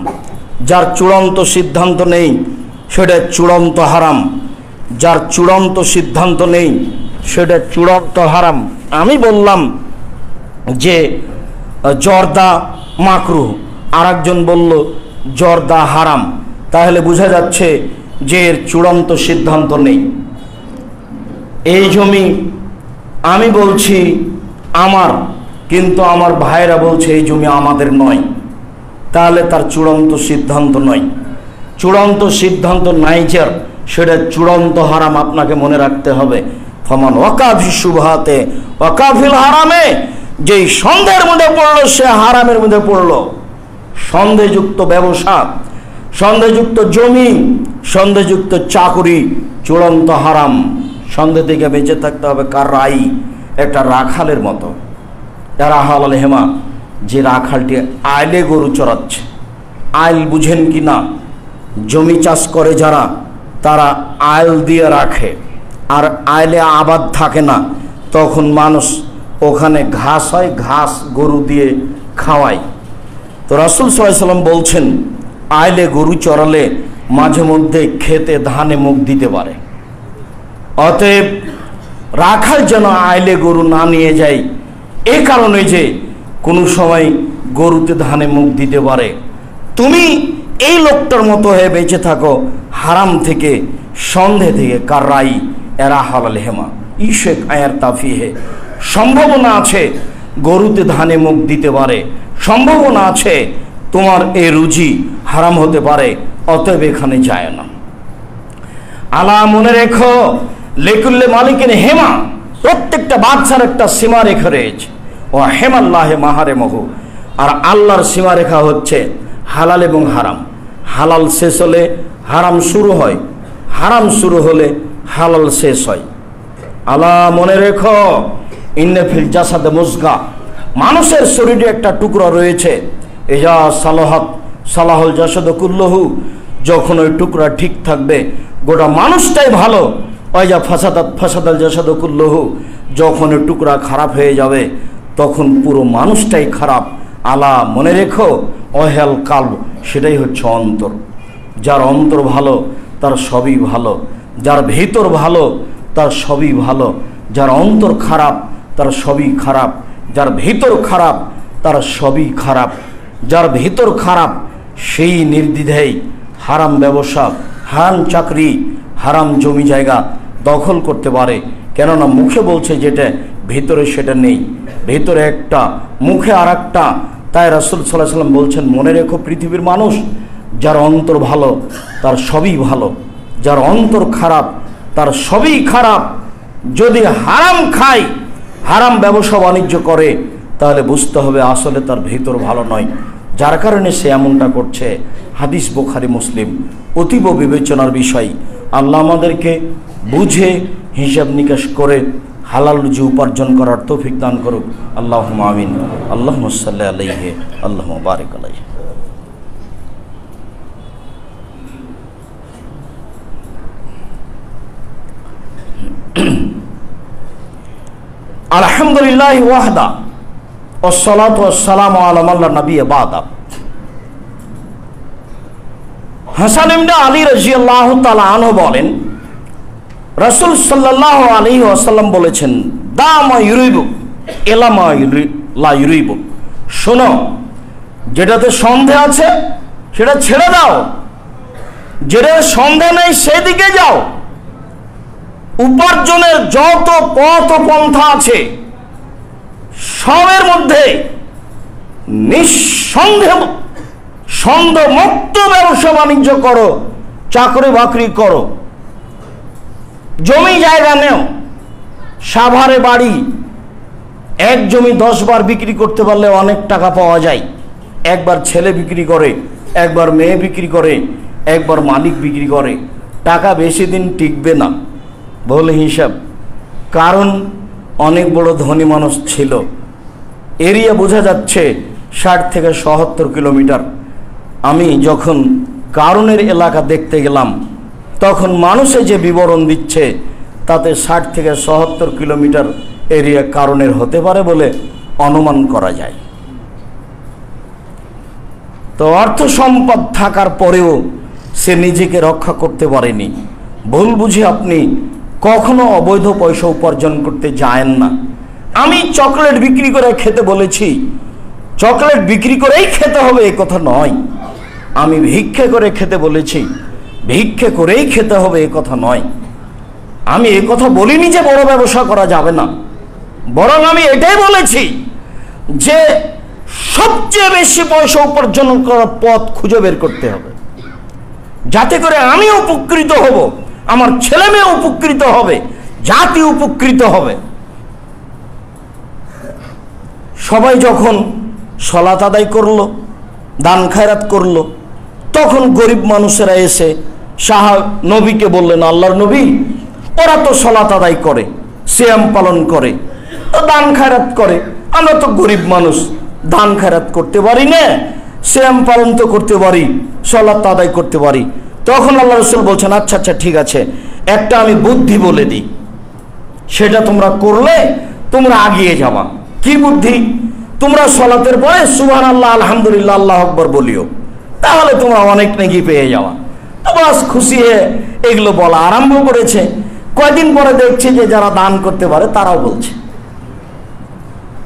যার চূড়ান্ত সিদ্ধান্ত নেই সেটা চূড়ান্ত হারাম, যার চূড়ান্ত সিদ্ধান্ত নেই সেটা চূড়ান্ত হারাম। আমি বললাম যে জর্দা মাকরুহ, আর একজন বলল জর্দা হারাম, তাহলে বোঝা যাচ্ছে যে এর চূড়ান্ত সিদ্ধান্ত নেই। এই জমি আমি বলছি আমার, কিন্তু আমার ভাইরা বলছে এই জমি আমাদের নয়, তাহলে তার চূড়ান্ত সিদ্ধান্ত নয়। চূড়ান্ত সিদ্ধান্ত নাই যার, সেটা চূড়ান্ত হারাম, আপনাকে মনে রাখতে হবে। ফামান ওয়াকা ফিশ শুবহাতি ওয়াকা ফিল হারামে, যেই সন্দেহের মধ্যে পড়লো সে হারামের মধ্যে পড়লো। সন্দেহযুক্ত ব্যবসা, সন্দেহযুক্ত জমি, সন্দেহযুক্ত চাকরি চূড়ান্ত হারাম। সন্দেহ থেকে বেঁচে থাকতে হবে। কার রাই, একটা রাখালের মতো। যারা হালাল হেমা, যে রাখালটি আইলে গরু চড়াচ্ছে, আইল বুঝেন কি না? জমি চাষ করে যারা, তারা আইল দিয়ে রাখে, আর আইলে আবাদ থাকে না, তখন মানুষ ওখানে ঘাস হয়, ঘাস গরু দিয়ে খাওয়ায়। তো রাসূল সাল্লাল্লাহু আলাইহি ওয়াসাল্লাম বলছেন, আইলে গরু চড়ালে মাঝে মধ্যে খেতে ধানে মুখ দিতে পারে। অতএব রাখাল যেন আইলে গরু না নিয়ে যায়, এ কারণে যে কোনো সময় গরুতে ধানে মুখ দিতে পারে। তুমি এই লোকটার মতো হয়ে বেঁচে থাকো হারাম থেকে, সন্দেহ থেকে। কার রাই এরা হালাল হেমা ইশেক আয়ার তাফিহে, সম্ভাবনা আছে গরুতে ধানে মুখ দিতে পারে, সম্ভাবনা আছে তোমার এই রুজি হারাম হতে পারে, অতএব এখানে যায় না। আলা মনে রেখো, লেকুল্লে মালিকের হেমা, প্রত্যেকটা বাচ্চার একটা সীমা রেখা রয়েছে। ও হেমাল্লাহে মাহারে মহু, আর আল্লাহর সীমারেখা হচ্ছে হালাল এবং হারাম। হালাল শেষ হলে হারাম শুরু হয়, হারাম শুরু হলে হালাল শেষ হয়। আলা মনে রেখো, ইন্নে ফিল জাসাদে মুজগা, মানুষের শরীরে একটা টুকরা রয়েছে। এজা সালাহাত সালাহুল জাসাদ কুল্লহু, যখন ওই টুকরা ঠিক থাকবে গোটা মানুষটাই ভালো। ওইজা ফাসাদাত ফাসাদাল জাসাদ কুল্লহু, যখন ওই টুকরা খারাপ হয়ে যাবে তখন পুরো মানুষটাই খারাপ। আলা, মনে রেখো, অহেল কাল, সেটাই হচ্ছে অন্তর। যার অন্তর ভালো তার সবই ভালো, যার ভেতর ভালো তার সবই ভালো। যার অন্তর খারাপ তার সবই খারাপ, যার ভেতর খারাপ তার সবই খারাপ। যার ভেতর খারাপ সেই নির্দ্বিধায় হারাম ব্যবসা, হারাম চাকরি, হারাম জমি জায়গা দখল করতে পারে। কেননা মুখে বলছে যেটা, ভেতরে সেটা নেই। ভেতরে একটা, মুখে আর একটা। তাই রাসূল সাল্লাল্লাহু আলাইহি ওয়াসাল্লাম বলছেন, মনে রেখো পৃথিবীর মানুষ, যার অন্তর ভালো তার সবই ভালো, যার অন্তর খারাপ তার সবই খারাপ। যদি হারাম খায়, হারাম ব্যবসা বাণিজ্য করে, তাহলে বুঝতে হবে আসলে তার ভেতর ভালো নয়, যার কারণে সে এমনটা করছে। হাদিস বুখারী মুসলিম, অতীব বিবেচনার বিষয়। আল্লাহ আমাদেরকে বুঝে হিসাব নিকাশ করে হালাল রুজি উপার্জন করার তৌফিক দান করুক। আল্লাহুম্মা আমিন। আল্লাহুম্মা সাল্লি আলাইহি, আল্লাহুম্মা বারিক আলাইহি। আলহামদুলিল্লাহি ওয়াহদা ওয়াসসালাতু ওয়াসসালামু আলা মান লা নাবিয়্যা বা'দা। হাসান ইবনে আলী রাদিয়াল্লাহু তাআলা আনহু বলেন, রাসূল সাল্লাল্লাহু আলাইহি ওয়াসাল্লাম বলেছেন, দা মা ইউরিবু ইলা মা লা ইউরিবু। শোনো, যেটাতে সন্দেহ আছে সেটা ছেড়ে দাও, যেটা সন্দেহ নেই সেদিকে যাও। উপার্জনের যত পথ পন্থা আছে সবের মধ্যে নিঃসন্দেহ সন্দেহমুক্ত ব্যবসা বাণিজ্য করো, চাকরি বাকরি করো, জমি জায়গা নেও। সাভারে বাড়ি, এক জমি 10 বার বিক্রি করতে পারলে অনেক টাকা পাওয়া যায়। একবার ছেলে বিক্রি করে, একবার মেয়ে বিক্রি করে, একবার মালিক বিক্রি করে, টাকা বেশি দিন টিকবে না বলে হিসাব। কারণ অনেক বড় ধনী মানুষ ছিল। এরিয়া বোঝা যাচ্ছে 60 থেকে 70 কিলোমিটার। আমি যখন কারণের এলাকা দেখতে গেলাম, তখন মানুষে যে বিবরণ দিচ্ছে তাতে 60 থেকে 70 কিলোমিটার এরিয়া কারণের হতে পারে বলে অনুমান করা যায়। তো অর্থ সম্পদ থাকার পরেও সে নিজেকে রক্ষা করতে পারেনি। ভুল বুঝে আপনি কখনো অবৈধ পয়সা উপার্জন করতে যায়েন না। আমি চকলেট বিক্রি করে খেতে বলেছি, চকলেট বিক্রি করেই খেতে হবে এ কথা নয়। আমি ভিক্ষে করে খেতে বলেছি, ভিক্ষে করেই খেতে হবে এ কথা নয়। আমি এ কথা বলিনি যে বড় ব্যবসা করা যাবে না, বরং আমি এটাই বলেছি যে সবচেয়ে বেশি পয়সা উপার্জন করার পথ খুঁজে বের করতে হবে, যাতে করে আমি উপকৃত হব, আমার ছেলে মেয়ে উপকৃত হবে, জাতি উপকৃত হবে। সবাই যখন সলাত আদায় করলো, দান খায়রাত করলো, তখন গরিব মানুষেরা এসে নবীকে বললেন, আল্লাহর নবী, ওরা তো সলাত আদায় করে, সিয়াম পালন করে, দান খায়রাত করে, আমরা তো গরিব মানুষ, দান খায়রাত করতে পারি না, সিয়াম পালন তো করতে পারি, সলাত আদায় করতে পারি। তখন আল্লাহ রাসূল বলছেন, আচ্ছা আচ্ছা ঠিক আছে, একটা আমি বুদ্ধি বলে দিই, সেটা তোমরা করলে তোমরা এগিয়ে যাবা। কি বুদ্ধি? তোমরা সলাতের পরে সুবহানাল্লাহ, আলহামদুলিল্লাহ, আল্লাহু আকবার বলিও, তাহলে তোমরা অনেক নেকি পেয়ে যাওয়া। তো বাস খুশি হয়ে এগুলো বলা আরম্ভ করেছে। কয়দিন পরে দেখছে যে যারা দান করতে পারে তারাও বলছে।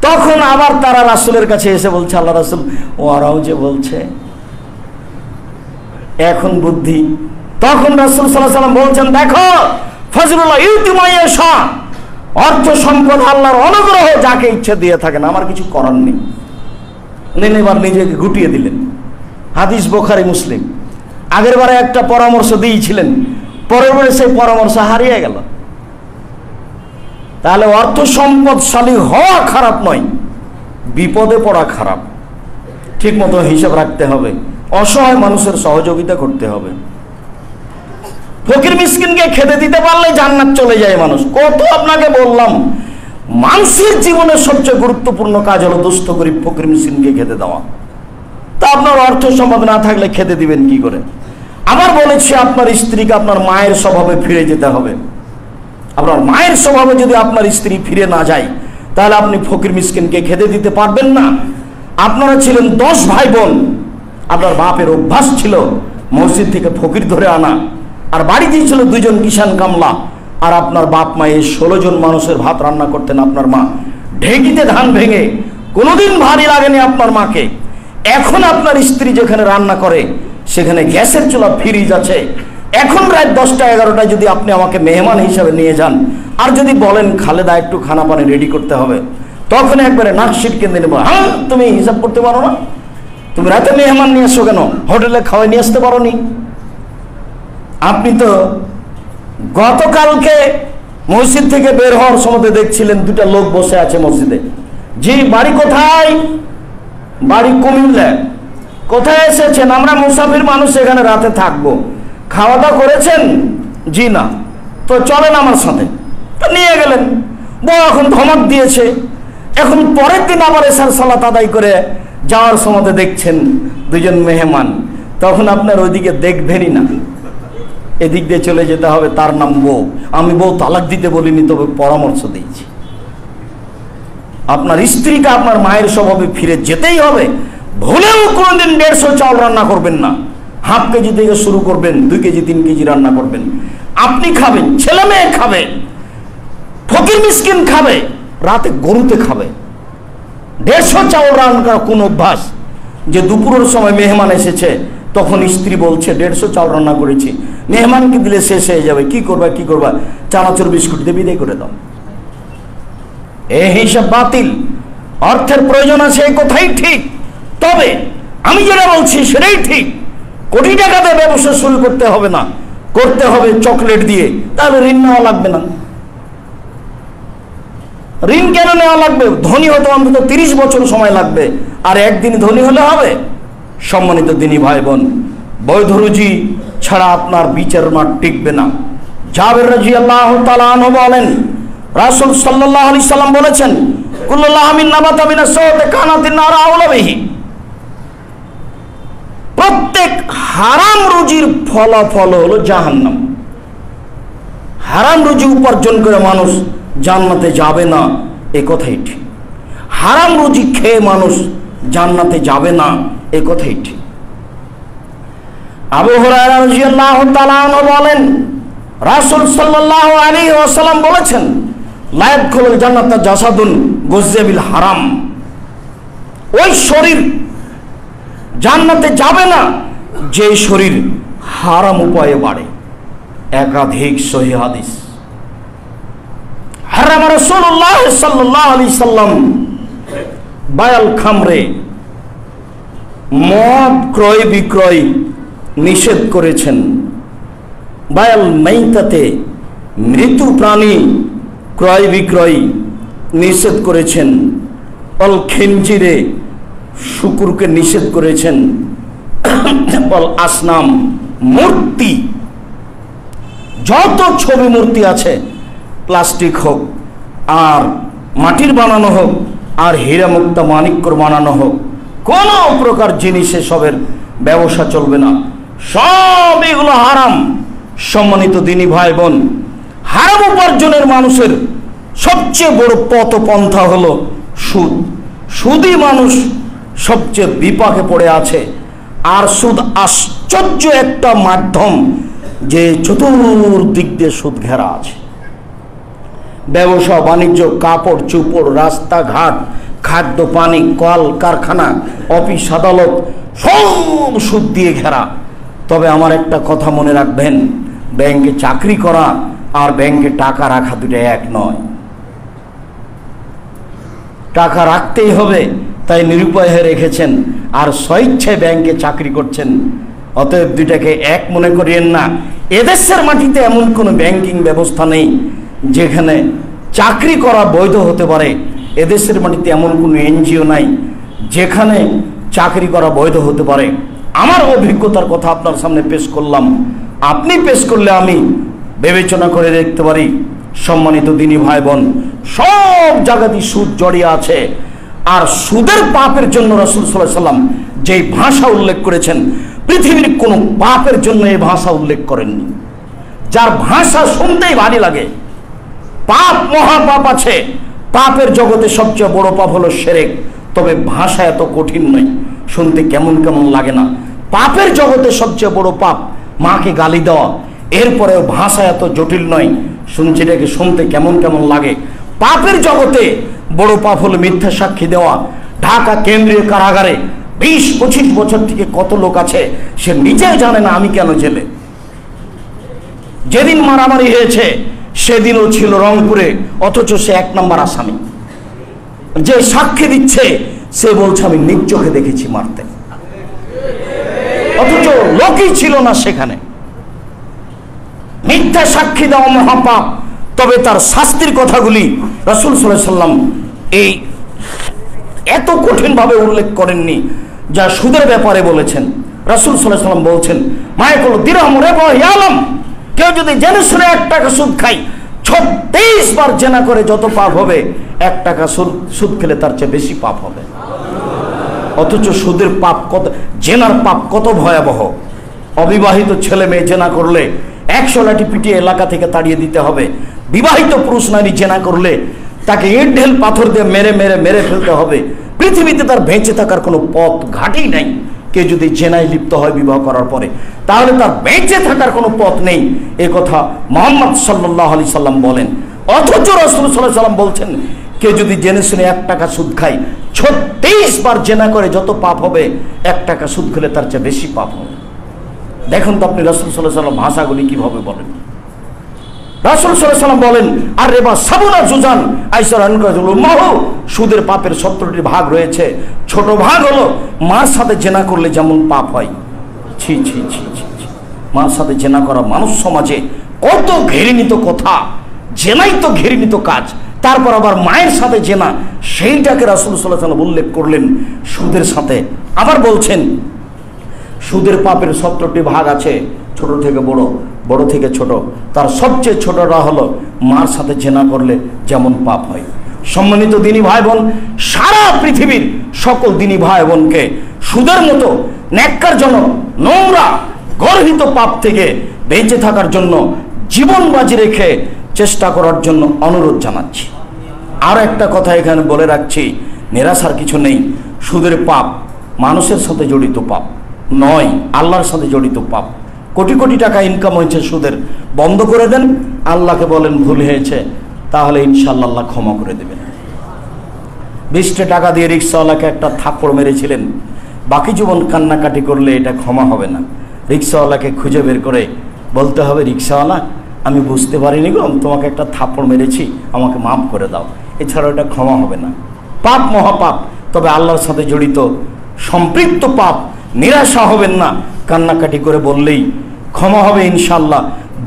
তখন আবার তারা রাসূলের কাছে এসে বলছে, আল্লাহ রাসূল, ওরাও যে বলছে, এখন বুদ্ধি। তখন রাসূল সাল্লাল্লাহু আলাইহি ওয়াসাল্লাম বলছেন, দেখো, ফজলুল্লাহ ইউতি মা ইয়াশা, অর্থ সম্পদ আল্লাহর অনুগ্রহ, যাকে ইচ্ছে দিয়ে থাকেন, আমার কিছু করার নেই। এবার নিজেকে গুটিয়ে দিলেন। হাদিস বুখারী মুসলিম। আগের বারে একটা পরামর্শ দিয়েছিলেন, পরের বারে সেই পরামর্শ হারিয়ে গেল। তাহলে অর্থ সম্পদশালী হওয়া খারাপ নয়, বিপদে পড়া খারাপ। ঠিক মতো হিসাব রাখতে হবে, অসহায় মানুষের সহযোগিতা করতে হবে। ফকির মিসকিনকে খেতে দিতে পারলে জান্নাত চলে যায় মানুষ। কত আপনাকে বললাম, মানুষের জীবনের সবচেয়ে গুরুত্বপূর্ণ কাজ হলো দুস্থ গরিব ফকির মিসকিনকে খেতে দেওয়া। তা আপনার অর্থ সম্পদ না থাকলে খেতে দিবেন কি করে? আবার বলেছি, আপনার স্ত্রীকে আপনার মায়ের স্বভাবে ফিরে যেতে হবে। আপনার মায়ের স্বভাবে যদি আপনার স্ত্রী ফিরে না যায়, তাহলে আপনি ফকির মিসকিনকে খেতে দিতে পারবেন না। আপনারা ছিলেন 10 ভাই বোন, আপনার বাপের অভ্যাস ছিল মসজিদ থেকে ফকির ধরে আনা, আর বাড়িতেই ছিল 2 জন কিষান কামলা, আর আপনার বাপ মা এই 16 জন মানুষের ভাত রান্না করতেন। আপনার মা ঢেঁকিতে ধান ভেঙে, কোনোদিন ভারী লাগেনি আপনার মাকে। এখন আপনার স্ত্রী যেখানে রান্না করে সেখানে গ্যাসের চুলা, ফ্রিজ আছে। এখন রাত 10টা 11টায় যদি আপনি আমাকে মেহমান হিসাবে নিয়ে যান, আর যদি বলেন খালেদা একটু খানা পানি রেডি করতে হবে, তখন একবারে নাক সিটকে দিয়ে নেবো, হ্যাঁ তুমি হিসাব করতে পারো না? তুমি রাতে মেহমান নিয়ে আসছো কেন? হোটেলে খাওয়াই নিয়ে আসতে পারো নি? আপনি তো গতকালকে মসজিদ থেকে বের হওয়ার সময় দেখছিলেন 2টা লোক বসে আছে মসজিদে। জি, বাড়ি কোথায়? বাড়ি কুমিল্লা। কোথায় এসেছেন? আমরা মুসাফির মানুষ, এখানে রাতে থাকবো। খাওয়া দাওয়া করেছেন? জি না। তো চলেন আমার সাথে। তো নিয়ে গেলেন। বউ এখন ধমক দিয়েছে। এখন পরের দিন আবার এসার সালাত আদায় করে যাওয়ার সময় দেখছেন 2 জন মেহমান। তখন আপনার ওইদিকে দেখবেনই না, এদিক দিয়ে চলে যেতে হবে। তার নাম বউ। আমি বউ তালাক দিতে বলিনি, তবে পরামর্শ দিয়েছি। আপনার স্ত্রীকে আপনার মায়ের স্বভাবে ফিরে যেতেই হবে। ভুলেও কোনোদিন 150 চাউল রান্না করবেন না। হাফ কেজি থেকে শুরু করবেন, 2 কেজি 3 কেজি রান্না করবেন। আপনি খাবেন, ছেলে মেয়ে খাবে, ফকির মিসকিন খাবে, রাতে গরুতে খাবে। 150 চাউল রান্না করা কোন অভ্যাস? যে দুপুরের সময় মেহমান এসেছে, তখন স্ত্রী বলছে 150 চাউল রান্না করেছি, মেহমানকে দিলে শেষ হয়ে যাবে, কি করবা? চানাচুর বিস্কুট দিয়ে বিদায় করে দাও। এই হিসাব বাতিল। অর্থের প্রয়োজন আছে, এই কথাই ঠিক। তবে আমি যেটা বলছি সেটাই ঠিক। কোটি টাকা দিয়ে ব্যবসা শুরু করতে হবে না, করতে হবে চকলেট দিয়ে। তাহলে ঋণ নেওয়া লাগবে না। ঋণ কেন নেওয়া লাগবে? ধনী হতে অন্তত 30 বছর সময় লাগবে, আর একদিন ধনী হলে হবে? সম্মানিত দিনী ভাই বোন, বৈধ রুজি ছাড়া আপনার বিচার মাঠ টিকবে না। জাবের রাদিয়াল্লাহু তাআলা আনহু বলেন, রাসূল সাল্লাল্লাহু আলাইহি সাল্লাম বলেছেন, কুল্লু লাহমিন নাবাতা মিনাস সাওতি কানাতিন নার আওলা বিহি। প্রত্যেক হারাম রুজির ফলাফল হলো জাহান্নাম। হারাম রুজি উপার্জন করে মানুষ জান্নাতে যাবে না, এ কথাই ঠিক। হারাম রুজি খেয়ে মানুষ জান্নাতে যাবে না, এ কথাই ঠিক। আবু হুরায়রা রাদিয়াল্লাহু তাআলা আনহু বলেন, রাসূল সাল্লাল্লাহু আলাইহি ওয়াসাল্লাম বলেছেন, লা ইয়াদখুলুল জান্নাতা জাসাদুন গুযযা বিল হারাম। ওই শরীর জান্নাতে যাবে না যে শরীর হারাম উপায়ে বাড়ে। একাধিক সহিহ হাদিস। হারাম রাসূলুল্লাহ সাল্লাল্লাহু আলাইহি সাল্লাম বায়াল খামরে, মদ ক্রয় বিক্রয় নিষেধ করেছেন। বায়াল মাইতাতে, মৃত প্রাণী ক্রয় বিক্রয় নিষেধ করেছেন। অল খিনজিরে, শুকুরকে নিষেধ করেছেন। অল আসনাম, মূর্তি, যত ছবি মূর্তি আছে, প্লাস্টিক হোক আর মাটির বানানো হোক আর হীরা মুক্তা মানিক্যর বানানো হোক, কোন প্রকার জিনিসে সবের ব্যবসা চলবে না। সব এগুলো হারাম। সম্মানিত দিনী ভাই বোন, হারাম উপার্জনের মানুষের সবচেয়ে বড় পথ পন্থা হলো সুদ। সুদই মানুষ সবচেয়ে বিপাকে পড়ে আছে। আর সুদ আশ্চর্য একটা মাধ্যম, যে চতুর্দিক দিয়ে সুদ ঘেরা আছে। ব্যবসা বাণিজ্য, কাপড় চোপড়, রাস্তাঘাট, খাদ্য পানি, কল কারখানা, অফিস আদালত, সব সুদ দিয়ে ঘেরা। তবে আমার একটা কথা মনে রাখবেন, ব্যাংকে চাকরি করা আর ব্যাংকে টাকা রাখা দুটো এক নয়। টাকা রাখতেই হবে, তাই নিরুপায় হয়ে রেখেছেন, আর স্বেচ্ছায় ব্যাংকে চাকরি করছেন। অতএব দুইটাকে এক মনে করিয়েন না। এদেশের মাটিতে এমন কোনো ব্যাংকিং ব্যবস্থা নেই যেখানে চাকরি করা বৈধ হতে পারে। এদেশের মাটিতে এমন কোনো এনজিও নাই যেখানে চাকরি করা বৈধ হতে পারে। আমার অভিজ্ঞতার কথা আপনার সামনে পেশ করলাম, আপনি পেশ করলে আমি বিবেচনা করে দেখতে পারি। সম্মানিত দিনী ভাই বোন, সব জায়গাতেই সুদ জড়িয়ে আছে। আর সুদের পাপের জন্য রাসূল সাল্লাল্লাহু আলাইহি ওয়াসাল্লাম যে ভাষা উল্লেখ করেছেন, পৃথিবীর কোনো পাপের জন্য এই ভাষা উল্লেখ করেননি। যার ভাষা শুনতেই ভারী লাগে। পাপ, মহাপাপ আছে। পাপের জগতে সবচেয়ে বড় পাপ হলো শিরক। তবে ভাষা এত কঠিন নয়, শুনতে কেমন কেমন লাগে না। পাপের জগতে সবচেয়ে বড় পাপ মাকে গালি দেওয়া, এরপরেও ভাষা এত জটিল নয়, যেটাকে শুনতে কেমন কেমন লাগে। পাপের জগতে বড় পাপ হলো মিথ্যা সাক্ষী দেওয়া। ঢাকা কেন্দ্রীয় কারাগারে 20-25 বছর থেকে কত লোক আছে সে নিজেও জানে না আমি কেন জেলে। যেদিন মারামারি হয়েছে সেদিনও ছিল রংপুরে, অথচ সে 1 নম্বর আসামি। যে সাক্ষী দিচ্ছে সে বলছে আমি নিজ চোখে দেখেছি মারতে, অথচ লোকই ছিল না সেখানে। মিথ্যা সাক্ষী দেওয়া মহাপাপ, তবে তার শাস্তির কথাগুলি রাসূল সাল্লাল্লাহু আলাইহি ওয়াসাল্লাম এই এত কঠিন ভাবে উল্লেখ করেননি যা সুদের ব্যাপারে বলেছেন। রাসূল সাল্লাল্লাহু আলাইহি ওয়াসাল্লাম বলছেন মায়াকুল দিরহাম রিবা ইয়ালাম, কেউ যদি জেনে শুনে 1 টাকা সুদ খায় 36 বার জেনা করে যত পাপ হবে, 1 টাকা সুদ খেলে তার চেয়ে বেশি পাপ হবে। অথচ সুদের পাপ কত, জেনার পাপ কত ভয়াবহ। অবিবাহিত ছেলে মেয়ে জেনা করলে 100 লাঠি পিটিয়ে এলাকা থেকে তাড়িয়ে দিতে হবে। বিবাহিত পুরুষ নারী জেনা করলে তাকে ইট ঢেল পাথর দিয়ে মেরে মেরে মেরে ফেলতে হবে। পৃথিবীতে তার বেঁচে থাকার কোনো পথ ঘাটই নাই। কে যদি জেনায় লিপ্ত হয় বিবাহ করার পরে, তাহলে তার বেঁচে থাকার কোনো পথ নেই। এ কথা মুহাম্মদ সাল্লাল্লাহু আলাইহি সাল্লাম বলেন। অথচ রাসূল সাল্লাল্লাহু আলাইহি সাল্লাম বলছেন কেউ যদি জেনে শুনে 1 টাকা সুদ খায় 36 বার জেনা করে যত পাপ হবে, 1 টাকা সুদ খেলে তার চেয়ে বেশি পাপ হবে। দেখুন তো আপনি রাসূল সাল্লাল্লাহু আলাইহি সাল্লাম ভাষাগুলি কিভাবে বলেন। রাসূল সাল্লাল্লাহু আলাইহি সাল্লাম বলেন আর রেবা সাবুনা জুজান আইসার আনকাজুল মাহু, সুদের পাপের 70টি ভাগ রয়েছে। ছোট ভাগ হলো মার সাথে জেনা করলে যেমন পাপ হয়। ছি ছি ছি ছি, মার সাথে জেনা করা মানুষ সমাজে কত ঘৃণিত কথা। জেনাই তো ঘৃণিত কাজ, তারপর আবার মায়ের সাথে জেনা, সেইটাকে রাসূল সাল্লাল্লাহু আলাইহি ওয়াসাল্লাম উল্লেখ করলেন সুদের সাথে। আবার বলছেন সুদের পাপের 70টি ভাগ আছে, ছোট থেকে বড়, বড় থেকে ছোট। তার সবচেয়ে ছোটটা হলো মার সাথে জেনা করলে যেমন পাপ হয়। সম্মানিত দিনী ভাই বোন, সারা পৃথিবীর সকল দিনী ভাই বোনকে সুদের মতো ন্যাক্কারজনক নোংরা গর্হিত পাপ থেকে বেঁচে থাকার জন্য জীবন বাজি রেখে চেষ্টা করার জন্য অনুরোধ জানাচ্ছি। আর একটা কথা এখানে বলে রাখছি, নিরাশার কিছু নেই। সুদের পাপ মানুষের সাথে জড়িত পাপ নয়, আল্লাহর সাথে জড়িত পাপ। কোটি কোটি টাকা ইনকাম হয়েছে সুদের, বন্ধ করে দেন, আল্লাহকে বলেন ভুল হয়েছে, তাহলে ইনশাআল্লাহ আল্লাহ ক্ষমা করে দেবেন। 20টা টাকা দিয়ে রিক্সাওয়ালাকে একটা থাপ্পড় মেরেছিলেন, বাকি জীবন কান্নাকাটি করলে এটা ক্ষমা হবে না। রিক্সাওয়ালাকে খুঁজে বের করে বলতে হবে রিক্সাওয়ালা আমি বুঝতে পারিনি গো, তোমাকে একটা থাপ্পড় মেরেছি, আমাকে মাফ করে দাও। এছাড়া এটা ক্ষমা হবে না। পাপ মহাপাপ, তবে আল্লাহর সাথে জড়িত সম্পৃক্ত পাপ। নিরাশা হবেন না, কান্নাকাটি করে বললেই ক্ষমা হবে ইনশাআল্লাহ।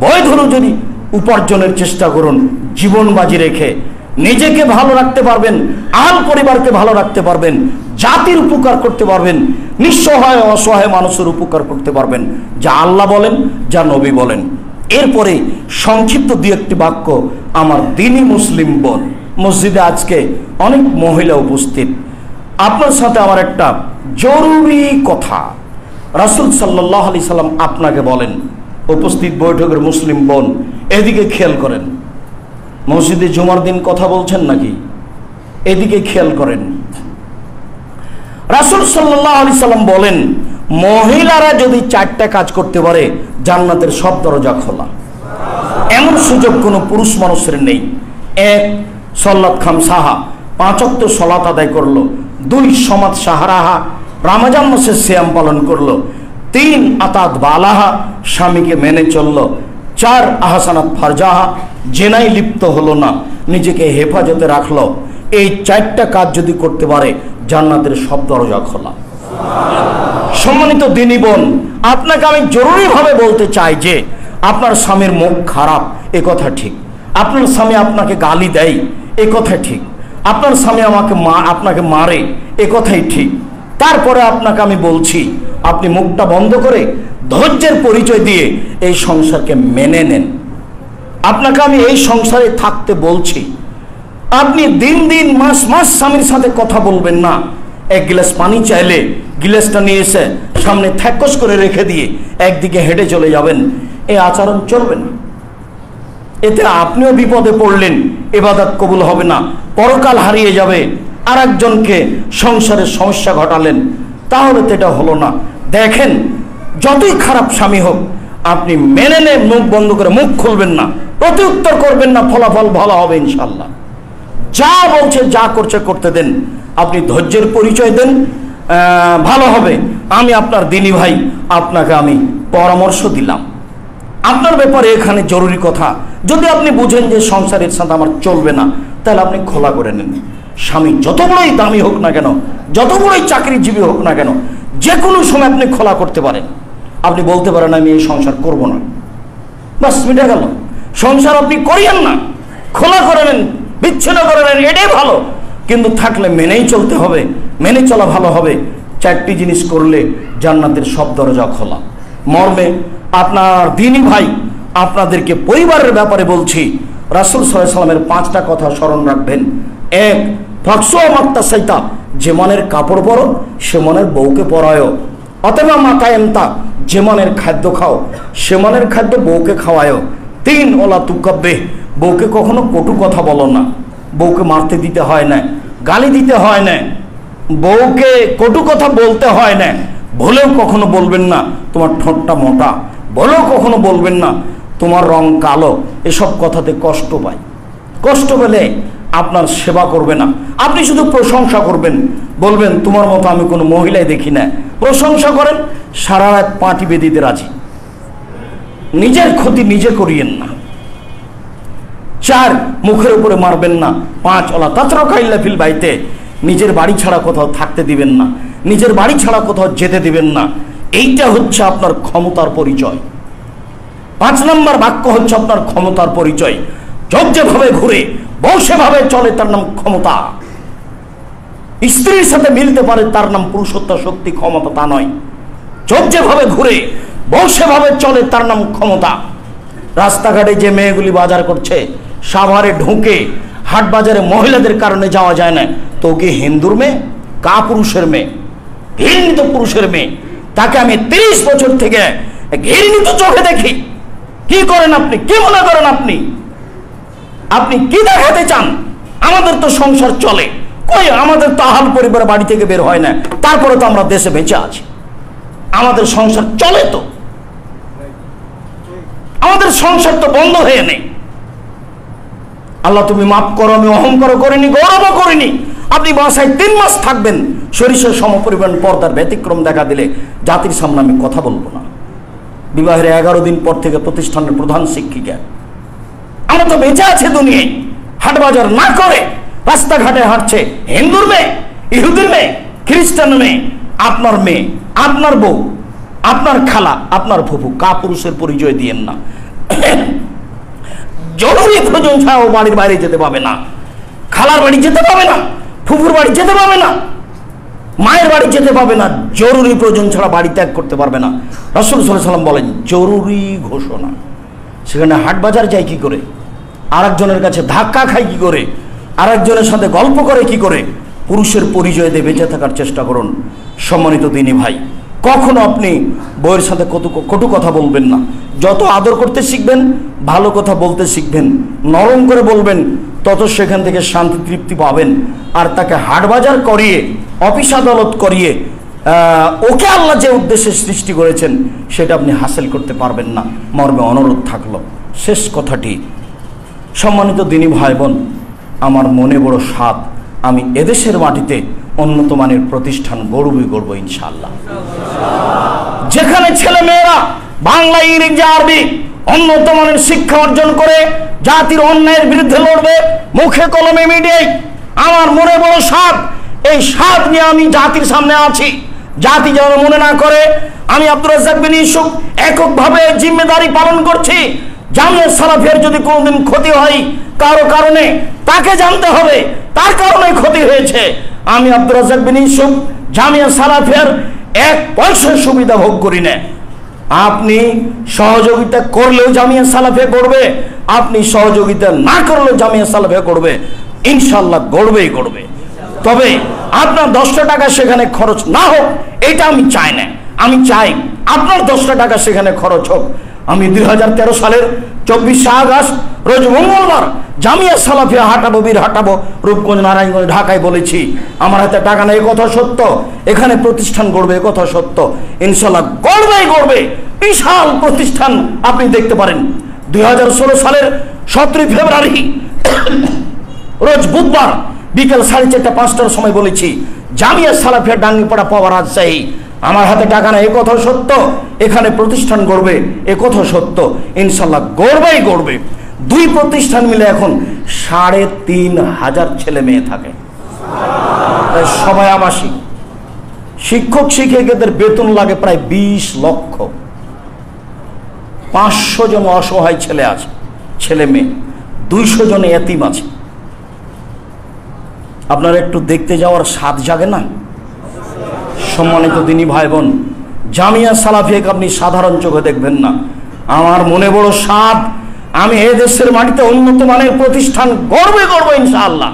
বৈধ যদি উপার্জনের চেষ্টা করুন, জীবন বাজি রেখে নিজেকে ভালো রাখতে পারবেন, আহল পরিবারকে ভালো রাখতে পারবেন, জাতির উপকার করতে পারবেন, নিঃসহায় অসহায় মানুষের উপকার করতে পারবেন, যা আল্লাহ বলেন, যা নবী বলেন। এরপরে সংক্ষিপ্ত 2-1টি বাক্য আমার দিনী মুসলিম বোন, মসজিদে আজকে অনেক মহিলা উপস্থিত, আপনার সাথে আমার একটা জরুরি কথা রাসূল সাল্লাল্লাহু আলাইহি সাল্লাম আপনাকে বলেন। উপস্থিত বৈঠকের মুসলিম বোন এদিকে খেয়াল করেন। মসজিদে জুমার দিন কথা বলছেন নাকি? এদিকে খেয়াল করেন। রাসূল সাল্লাল্লাহু আলাইহি সাল্লাম বলেন মহিলারা যদি 4টা কাজ করতে পারে জান্নাতের সব দরজা খোলা। এমন সুযোগ কোনো পুরুষ মানুষের নেই। 1 সলাত খামসাহা, 5 ওয়াক্ত সালাত আদায় করলো। 2 সমাত সাহারাহা, রমজান মাসে সিয়াম পালন করলো। 3 আতাত বালাহা, স্বামীকে মেনে চললো। 4 আহসানাত ফারজাহা, জেনায় লিপ্ত হলো না, নিজেকে হেফাজতে রাখলো। এই 4টা কাজ যদি করতে পারে জান্নাতের সব দরজা খোলা। সম্মানিত দিনী বোন, আপনাকে আমি জরুরিভাবে বলতে চাই যে আপনার স্বামীর মুখ খারাপ, এ কথা ঠিক। আপনার স্বামী আপনাকে গালি দেয়, এ কথা ঠিক। আপনার স্বামী আপনাকে মারে, এ কথাই ঠিক। তারপরে আপনাকে আমি বলছি আপনি মুখটা বন্ধ করে ধৈর্যের পরিচয় দিয়ে এই সংসারকে মেনে নেন। আপনাকে আমি এই সংসারে থাকতে বলছি। আপনি দিন দিন মাস মাস স্বামীর সাথে কথা বলবেন না। 1 গ্লাস পানি চাইলে গ্লাসটা নিয়ে এসে সামনে থ্যাকস করে রেখে দিয়ে একদিকে হেঁটে চলে যাবেন, এই আচরণ চলবে না। এতে আপনিও বিপদে পড়লেন, ইবাদত কবুল হবে না, পরকাল হারিয়ে যাবে। আর একজনকে সংসারের সমস্যা ঘটালেন, তাহলে তো এটা হলো না। দেখেন, যতই খারাপ স্বামী হোক, আপনি মেনে নে, মুখ বন্ধ করে মুখ খুলবেন না, প্রতি উত্তর করবেন না, ফলাফল ভালো হবে ইনশাল্লাহ। যা বলছে, যা করছে করতে দেন, আপনি ধৈর্যের পরিচয় দেন, ভালো হবে। আমি আপনার দিনী ভাই, আপনাকে আমি পরামর্শ দিলাম। আপনার ব্যাপারে এখানে জরুরি কথা, যদি আপনি বুঝেন যে সংসারের সাথে আমার চলবে না, তাহলে আপনি খোলা করে নেন। স্বামী যত বড়ই দামি হোক না কেন, যত বড়ই চাকরিজীবী হোক না কেন, যে কোনো সময় আপনি খোলা করতে পারেন। আপনি বলতে পারেন আমি এই সংসার করব না, বাস মিটে গেল। সংসার আপনি করিয়েন না, খোলা করে নেন, বিচ্ছিন্ন করে নেন, এটাই ভালো। কিন্তু থাকলে মেনেই চলতে হবে, মেনে চলা ভালো হবে। 4টি জিনিস করলে জান্নাতের সব দরজা খোলা। মর্মে আপনার দিনী ভাই আপনাদেরকে পরিবারের ব্যাপারে বলছি, রাসূল সাল্লাল্লাহু আলাইহি ওয়াসাল্লামের 5টা কথা স্মরণ রাখবেন। 1, ফাকসু মাত্তা সাইতা, যে মনের কাপড় পরো সে মনের বউকে পরায়ও। অথবা মাতায়েমতা, যে মনের খাদ্য খাও সে মনের খাদ্য বউকে খাওয়ায়ও। 3, ওলা তুকাব্বে, বউকে কখনো কটু কথা বলো না। বউকে মারতে দিতে হয় না, গালি দিতে হয় না, বউকে কটু কথা বলতে হয় না। বলেও কখনো বলবেন না তোমার ঠোঁটটা মোটা, বলেও কখনো বলবেন না তোমার রং কালো। এসব কথাতে কষ্ট পায়, কষ্ট পেলে আপনার সেবা করবে না, আপনি শুধু প্রশংসা করবেন, বলবেন তোমার মতো আমি কোনো মহিলাই দেখি না। প্রশংসা করেন, সারা রাত পাটি বেঁধে দিতে রাজি। নিজের ক্ষতি নিজে করিয়েন না। 4, মুখের উপরে মারবেন না। 5, ওলা তাতরাকা ইল্লা ফিল বাইতে, নিজের বাড়ি ছাড়া কোথাও থাকতে দিবেন না, নিজের বাড়ি ছাড়া কোথাও যেতে দিবেন না। এইটা হচ্ছে আপনার ক্ষমতার পরিচয়। 5 নম্বর বাক্য হচ্ছে আপনার ক্ষমতার পরিচয়। যোগ যেভাবে ঘুরে বউ সেভাবে চলে, তার নাম ক্ষমতা। স্ত্রীর সাথে মিলতে পারে, তার নাম পুরুষত্ব, শক্তি, ক্ষমতা তা নয়। যোগ যেভাবে ঘুরে বউ সেভাবে চলে, তার নাম ক্ষমতা। রাস্তাঘাটে যে মেয়েগুলি বাজার করছে, সাভারে ঢুকে হাট বাজারে মহিলাদের কারণে যাওয়া যায় না, তো কি হিন্দুর মেয়ে, কা পুরুষের মেয়ে, ঘৃণিত পুরুষের মেয়ে। তাকে আমি 30 বছর থেকে ঘৃণিত চোখে দেখি। কি করেন আপনি? কি মনে করেন আপনি? আপনি কি দেখাতে চান? আমাদের তো সংসার চলে, কই আমাদের তো আহাল পরিবার বাড়ি থেকে বের হয় না, তারপরে তো আমরা দেশে বেঁচে আছি, আমাদের সংসার চলে, তো আমাদের সংসার তো বন্ধ হয়ে নেই। আল্লাহ তুমি মাফ করো, আমি অহংকার করিনি, গৌরবও করিনি। আপনি বাসায় 3 মাস থাকবেন, সরিষার সমপরিমাণ পর্দার ব্যতিক্রম দেখা দিলে জাতির সামনে আমি কথা বলবো না। বিবাহের 11 দিন পর থেকে প্রতিষ্ঠানের প্রধান শিক্ষিকা, আমরা তো বেঁচে আছে দুনিয়ায়, হাট বাজার না করে রাস্তাঘাটে হাঁটছে হিন্দুর মেয়ে, ইহুদির মেয়ে, খ্রিস্টান মেয়ে, আপনার মেয়ে, আপনার বউ, আপনার খালা, আপনার ফুফু, কা পুরুষের পরিচয় দিয়েন না। জরুরি প্রয়োজন ছাড়াও বাড়ির বাইরে যেতে পাবে না, খালার বাড়ি যেতে পাবে না, ফুফুর বাড়ি যেতে পাবে না, মায়ের বাড়ি যেতে পাবে না, জরুরি প্রয়োজন ছাড়া বাড়ি ত্যাগ করতে পারবে না। রাসূল সাল্লাল্লাহু আলাইহি ওয়াসাল্লাম বলেন জরুরি ঘোষণা। সেখানে হাট বাজার যায় কি করে, আরেকজনের কাছে ধাক্কা খায় কি করে, আরেকজনের সাথে গল্প করে কি করে? পুরুষের পরিচয় দিয়ে বেঁচে থাকার চেষ্টা করুন। সম্মানিত দিনী ভাই, কখনো আপনি বউয়ের সাথে কটু কথা বলবেন না। যত আদর করতে শিখবেন, ভালো কথা বলতে শিখবেন, নরম করে বলবেন, তত সেখান থেকে শান্তি তৃপ্তি পাবেন। আর তাকে হাট বাজার করিয়ে, অফিস আদালত করিয়ে ওকে আল্লাহ যে উদ্দেশ্যে সৃষ্টি করেছেন সেটা আপনি হাসিল করতে পারবেন না। মর্মে অনুরোধ থাকলো, শেষ কথাটি, সম্মানিত দিনী ভাই বোন, আমার মনে বড় স্বাদ, আমি এদেশের মাটিতে উন্নত মানের প্রতিষ্ঠান গড়ব ইনশাআল্লাহ, যেখানে ছেলে মেয়েরা বাংলা, ইংরেজি, আরবি উন্নত মানের শিক্ষা অর্জন করে জাতির অন্যায়ের বিরুদ্ধে লড়বে, মুখে কলমে মিডিয়ায়। আমার মনে বড় স্বাদ, এই স্বাদ নিয়ে আমি জাতির সামনে আছি। জাতি যেন মনে না করে আমি আব্দুর রাজ্জাক বিন ইউসুফ এককভাবে জিম্মেদারি পালন করছি। জামিয়া সালাফিয়ার যদি কোনোদিন ক্ষতি হয় কারো কারণে, তাকে জানতে হবে তার কারণে ক্ষতি হয়েছে। আমি আব্দুর রাজ্জাক বিন ইউসুফ জামিয়া সালাফিয়ার 1 পয়সার সুবিধা ভোগ করি না। আপনি সহযোগিতা করলেও জামিয়া সালাফিয়া করবে, আপনি সহযোগিতা না করলেও জামিয়া সালাফিয়া করবে, ইনশাআল্লাহ গড়বেই গড়বে। তবে আপনার 10টা টাকা সেখানে খরচ না হোক, এটা আমি চাই না। আমি চাই আপনার 10টা টাকা সেখানে খরচ হোক। আমি 2013 সালের 24শে আগস্ট রোজ মঙ্গলবার জামিয়া সালাফিয়া হাঁটাবো, বীর হাঁটাবো, রূপগঞ্জ, নারায়ণগঞ্জ, ঢাকায় বলেছি। আমার হাতে টাকা নেই, কথা সত্য। এখানে প্রতিষ্ঠান গড়বে, কথা সত্য। ইনশাল্লাহ গড়বে। বিশাল প্রতিষ্ঠান আপনি দেখতে পারেন। 2016 সালের 17 ফেব্রুয়ারি রোজ বুধবার বিকেল 4:30-5টার সময় বলেছি, জামিয়া সালাফিয়া ডাঙ্গিপাড়া পাওয়া রাজশাহী। আমার হাতে টাকা নেই, এ কথা সত্য। এখানে প্রতিষ্ঠান গড়বে, এ কথা সত্য। ইনশাল্লাহ গড়বে। 2 প্রতিষ্ঠান মিলে এখন 3,500 ছেলে মেয়ে থাকে, সবাই আবাসিক। শিক্ষক শিক্ষিকাদের বেতন লাগে প্রায় 20 লক্ষ। 500 জন অসহায় ছেলে আছে, ছেলে মেয়ে। 200 জন এতিম আছে। আপনারা একটু দেখতে যাওয়ার স্বাদ জাগে না? সম্মানিত দিনী ভাই বোন, জামিয়া সালাফিয়াকে আপনি সাধারণ চোখে দেখবেন না। আমার মনে বড় স্বাদ, আমি এদেশের মাটিতে উন্নত মানের প্রতিষ্ঠান গড়বে ইনশাআল্লাহ।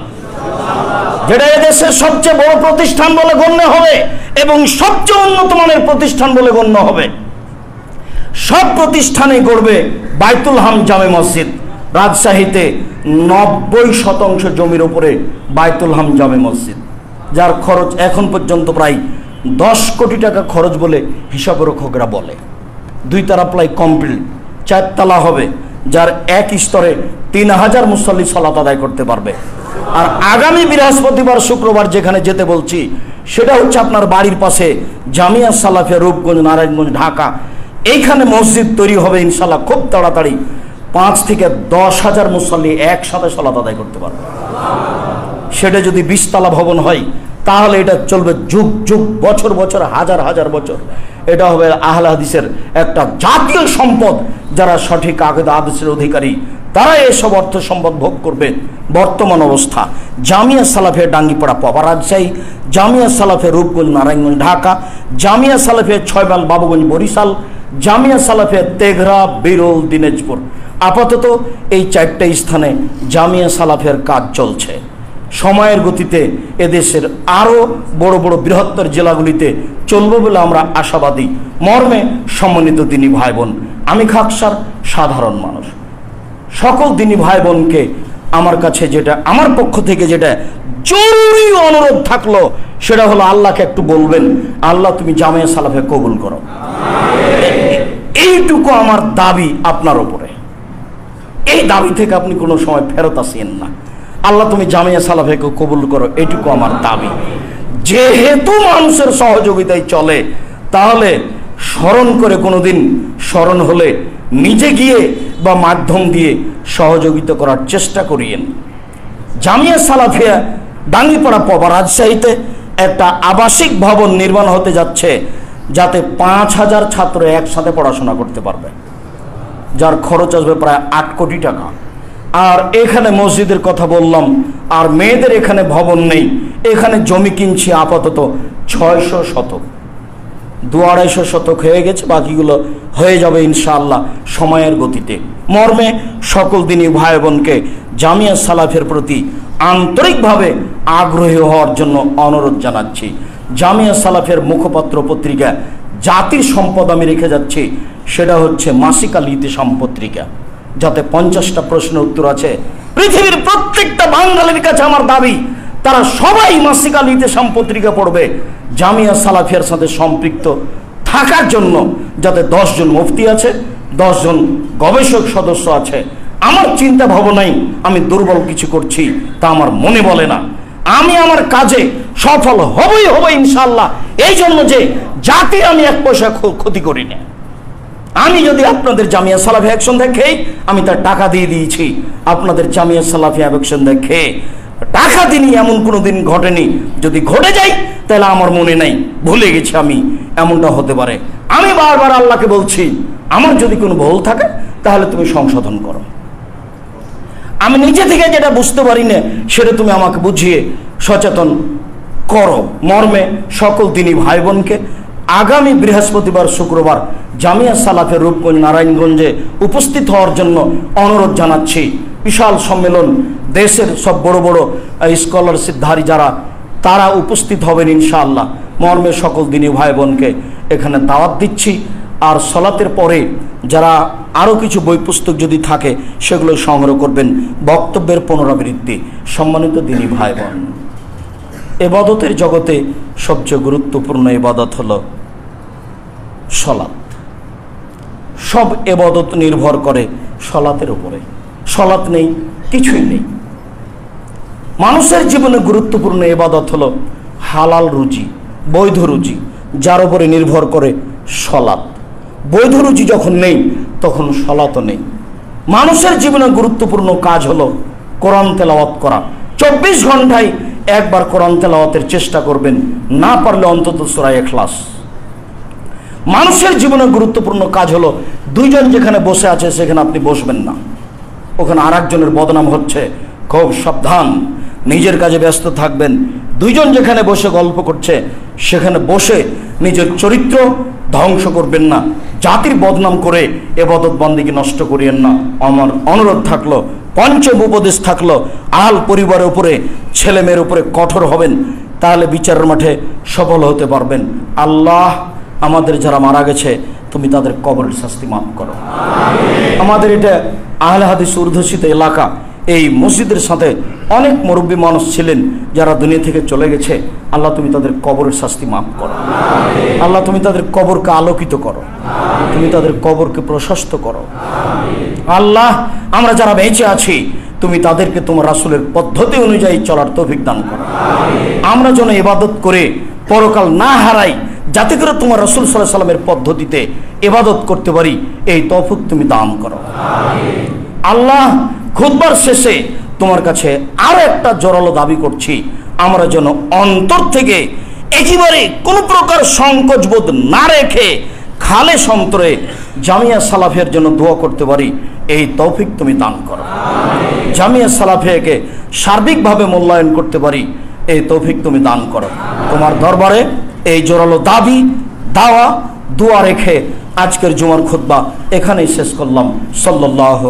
যেটা এদেশের সবচেয়ে বড় প্রতিষ্ঠান বলে গণ্য হবে এবং সবচেয়ে উন্নত মানের প্রতিষ্ঠান বলে গণ্য হবে। সব প্রতিষ্ঠানে গড়বে বাইতুল হাম জামে মসজিদ। রাজশাহীতে 90% জমির উপরে বাইতুল হাম জামে মসজিদ, যার খরচ এখন পর্যন্ত প্রায় 10 কোটি টাকা খরচ বলে হিসাব রক্ষকরা বলে। 2 তালা প্রায় কমপ্লিট, 4 তালা হবে, যার এক স্তরে 3000 মুসল্লি সালাত আদায় করতে পারবে। আর আগামী বৃহস্পতিবার শুক্রবার যেখানে যেতে বলছি, সেটা হচ্ছে আপনার বাড়ির পাশে জামিয়া সালাফিয়া, রূপগঞ্জ, নারায়ণগঞ্জ, ঢাকা। এইখানে মসজিদ তৈরি হবে ইনশাল্লাহ খুব তাড়াতাড়ি। 5 থেকে 10,000 মুসল্লি একসাথে সালাত আদায় করতে পারবে। সেটা যদি 20 তালা ভবন হয়, তাহলে এটা চলবে যুগ, বছর, হাজার বছর। এটা হবে আহলে হাদিসের একটা জাতীয় সম্পদ। যারা সঠিক আকীদা হাদিসের অধিকারী, তারা এসব অর্থ সম্পদ ভোগ করবে। বর্তমান অবস্থা, জামিয়া সালাফিয়া ডাঙ্গিপাড়া পাওয়া রাজশাহী, জামিয়া সালাফিয়া রূপগঞ্জ, নারায়ণগঞ্জ, ঢাকা, জামিয়া সালাফিয়া 6 মাইল বাবুগঞ্জ, বরিশাল, জামিয়া সালাফিয়া তেঘরা, বিরল, দিনাজপুর। আপাতত এই 4টে স্থানে জামিয়া সালাফিয়ার কাজ চলছে। সময়ের গতিতে এদেশের আরও বড় বৃহত্তর জেলাগুলিতে চলবে বলে আমরা আশাবাদী। মর্মে সম্মানিত দিনী ভাই বোন, আমি খাকসার সাধারণ মানুষ। সকল দিনী ভাই বোনকে আমার কাছে যেটা, আমার পক্ষ থেকে যেটা জরুরি অনুরোধ থাকলো, সেটা হলো আল্লাহকে একটু বলবেন, আল্লাহ তুমি জামিয়া সালাফিয়া কবুল করো। এইটুকু আমার দাবি আপনার উপরে। এই দাবি থেকে আপনি কোনো সময় ফেরত আসেন না। আল্লাহ তুমি জামিয়া সালাফিয়াকে কবুল করো, এইটুকু আমার দাবি। যেহেতু মানুষের সহযোগিতায় চলে, তাহলে স্মরণ করে কোনোদিন স্মরণ হলে নিজে গিয়ে বা মাধ্যম দিয়ে সহযোগিতা করার চেষ্টা করিয়েন। জামিয়া সালাফিয়া ডাঙ্গিপাড়া পাওয়া রাজশাহীতে একটা আবাসিক ভবন নির্মাণ হতে যাচ্ছে, যাতে 5000 ছাত্র একসাথে পড়াশোনা করতে পারবে, যার খরচ আসবে প্রায় 8 কোটি টাকা। আর এখানে মসজিদের কথা বললাম, আর মেয়েদের এখানে ভবন নেই। এখানে জমি কিনছি আপাতত 600 শতক, 2-250 শতক হয়ে গেছে, বাকিগুলো হয়ে যাবে ইনশাআল্লাহ সময়ের গতিতে। মর্মে সকল দিনী ভাই বোনকে জামিয়া সালাফের প্রতি আন্তরিকভাবে আগ্রহী হওয়ার জন্য অনুরোধ জানাচ্ছি। জামিয়া সালাফের মুখপত্র পত্রিকা জাতির সম্পদ আমি রেখে যাচ্ছি, সেটা হচ্ছে মাসিক আল ইতিসাম পত্রিকা, যাতে 50টা প্রশ্নের উত্তর আছে। পৃথিবীর প্রত্যেকটা বাঙালির কাছে আমার দাবি, তারা সবাই মাসিক আল ইতিসাম পত্রিকা পড়বে, জামিয়া সালাফিয়ার সাথে সম্পৃক্ত থাকার জন্য। যাতে 10 জন মুফতি আছে, 10 জন গবেষক সদস্য আছে। আমার চিন্তা ভাবনাই আমি দুর্বল কিছু করছি তা আমার মনে বলে না। আমি আমার কাজে সফল হবই ইনশাআল্লাহ। এই জন্য যে জাতি আমি 1 পয়সা ক্ষতি করি না। আমি যদি আপনাদের জামিয়া সালাফিয়া অ্যাকশন দেখে, আমি তার টাকা দিয়ে দিয়েছি। আপনাদের জামিয়া সালাফিয়া অ্যাকশন দেখে টাকা দিনই এমন কোনো দিন ঘটেনি। যদি ঘটে যায় তাহলে আমার মনে নাই, ভুলে গেছি আমি, এমনটা হতে পারে। আমি বারবার আল্লাহকে বলছি, আমার যদি কোনো ভুল থাকে তাহলে তুমি সংশোধন করো। আমি নিজে থেকে যেটা বুঝতে পারি না, সেটা তুমি আমাকে বুঝিয়ে সচেতন করো। মর্মে সকল দিনী ভাই বোনকে আগামী বৃহস্পতিবার শুক্রবার জামিয়া সালাফের রূপগঞ্জ, নারায়ণগঞ্জে উপস্থিত হওয়ার জন্য অনুরোধ জানাচ্ছি। বিশাল সম্মেলন, দেশের সব বড় স্কলারশিপধারী যারা, তারা উপস্থিত হবেন ইনশাআল্লাহ। মর্মে সকল দিনী ভাই বোনকে এখানে দাওয়াত দিচ্ছি। আর সলাতের পরে যারা আরও কিছু বই পুস্তক যদি থাকে সেগুলো সংগ্রহ করবেন, বক্তব্যের পুনরাবৃত্তি। সম্মানিত দিনী ভাই বোন, ইবাদতের জগতে সবচেয়ে গুরুত্বপূর্ণ ইবাদত হলো সলাত। সব ইবাদত নির্ভর করে সলাতের উপরে। সলাত নেই, কিছুই নেই। মানুষের জীবনে গুরুত্বপূর্ণ ইবাদত হলো হালাল রুজি, বৈধ রুজি, যার উপরে নির্ভর করে সলাত। বৈধ রুজি যখন নেই তখন সলাতও নেই। মানুষের জীবনে গুরুত্বপূর্ণ কাজ হলো কোরআন তেলাওয়াত করা। 24 ঘন্টায় একবার কোরআন তেলাওয়াতের চেষ্টা করবেন, না পারলে অন্তত সূরা ইখলাস। মানুষের জীবনে গুরুত্বপূর্ণ কাজ হলো দুইজন যেখানে বসে আছে সেখানে আপনি বসবেন না, ওখানে আর একজনের বদনাম হচ্ছে, খুব সাবধান, নিজের কাজে ব্যস্ত থাকবেন। দুইজন যেখানে বসে গল্প করছে সেখানে বসে নিজের চরিত্র ধ্বংস করবেন না, জাতির বদনাম করে ইবাদত বন্দেগী নষ্ট করিয়েন না। আমার অনুরোধ থাকলো, পঞ্চম উপদেশ থাকলো, আহল পরিবারের উপরে, ছেলে মেয়ের উপরে কঠোর হবেন, তাহলে বিচারের মাঠে সফল হতে পারবেন। আল্লাহ আমাদের যারা মারা গেছে তুমি তাদের কবরের শাস্তি মাফ করো। আমাদের এটা আহলে হাদিস অধ্যুষিত এলাকা, এই মসজিদের সাথে অনেক মুরব্বী মানুষ ছিলেন যারা দুনিয়া থেকে চলে গেছে। আল্লাহ তুমি তাদের কবরের শাস্তি মাফ করো। আল্লাহ তুমি তাদের কবরকে আলোকিত করো, তুমি তাদের কবরকে প্রশস্ত করো। আল্লাহ আমরা যারা বেঁচে আছি তুমি তাদেরকে তোমার রাসূলের পদ্ধতি অনুযায়ী চলার তৌফিক দান করো। আমরা যেন ইবাদত করে পরকাল না হারাই, যাতে করে তোমার রাসূল সাল্লাল্লাহু আলাইহি সাল্লামের পদ্ধতিতে ইবাদত করতে পারি, এই তৌফিক তুমি দান করো। আল্লাহ খুতবার শেষে তোমার কাছে আরো একটা জোরালো দাবি করছি, আমরা যেন অন্তর থেকে একেবারে কোনো প্রকার সংকোচ বোধ না রেখে খালেস অন্তরে জামিয়া সালাফিয়ার জন্য দোয়া করতে পারি, এই তৌফিক তুমি দান করো। জামিয়া সালাফিয়াকে সার্বিকভাবে মূল্যায়ন করতে পারি, এই তৌফিক তুমি দান করো। তোমার দরবারে এই জোরালো দাবি, দাওয়া, দোয়া রেখে আজকের জুমার খুতবা এখানেই শেষ করলাম। সাল্লাল্লাহু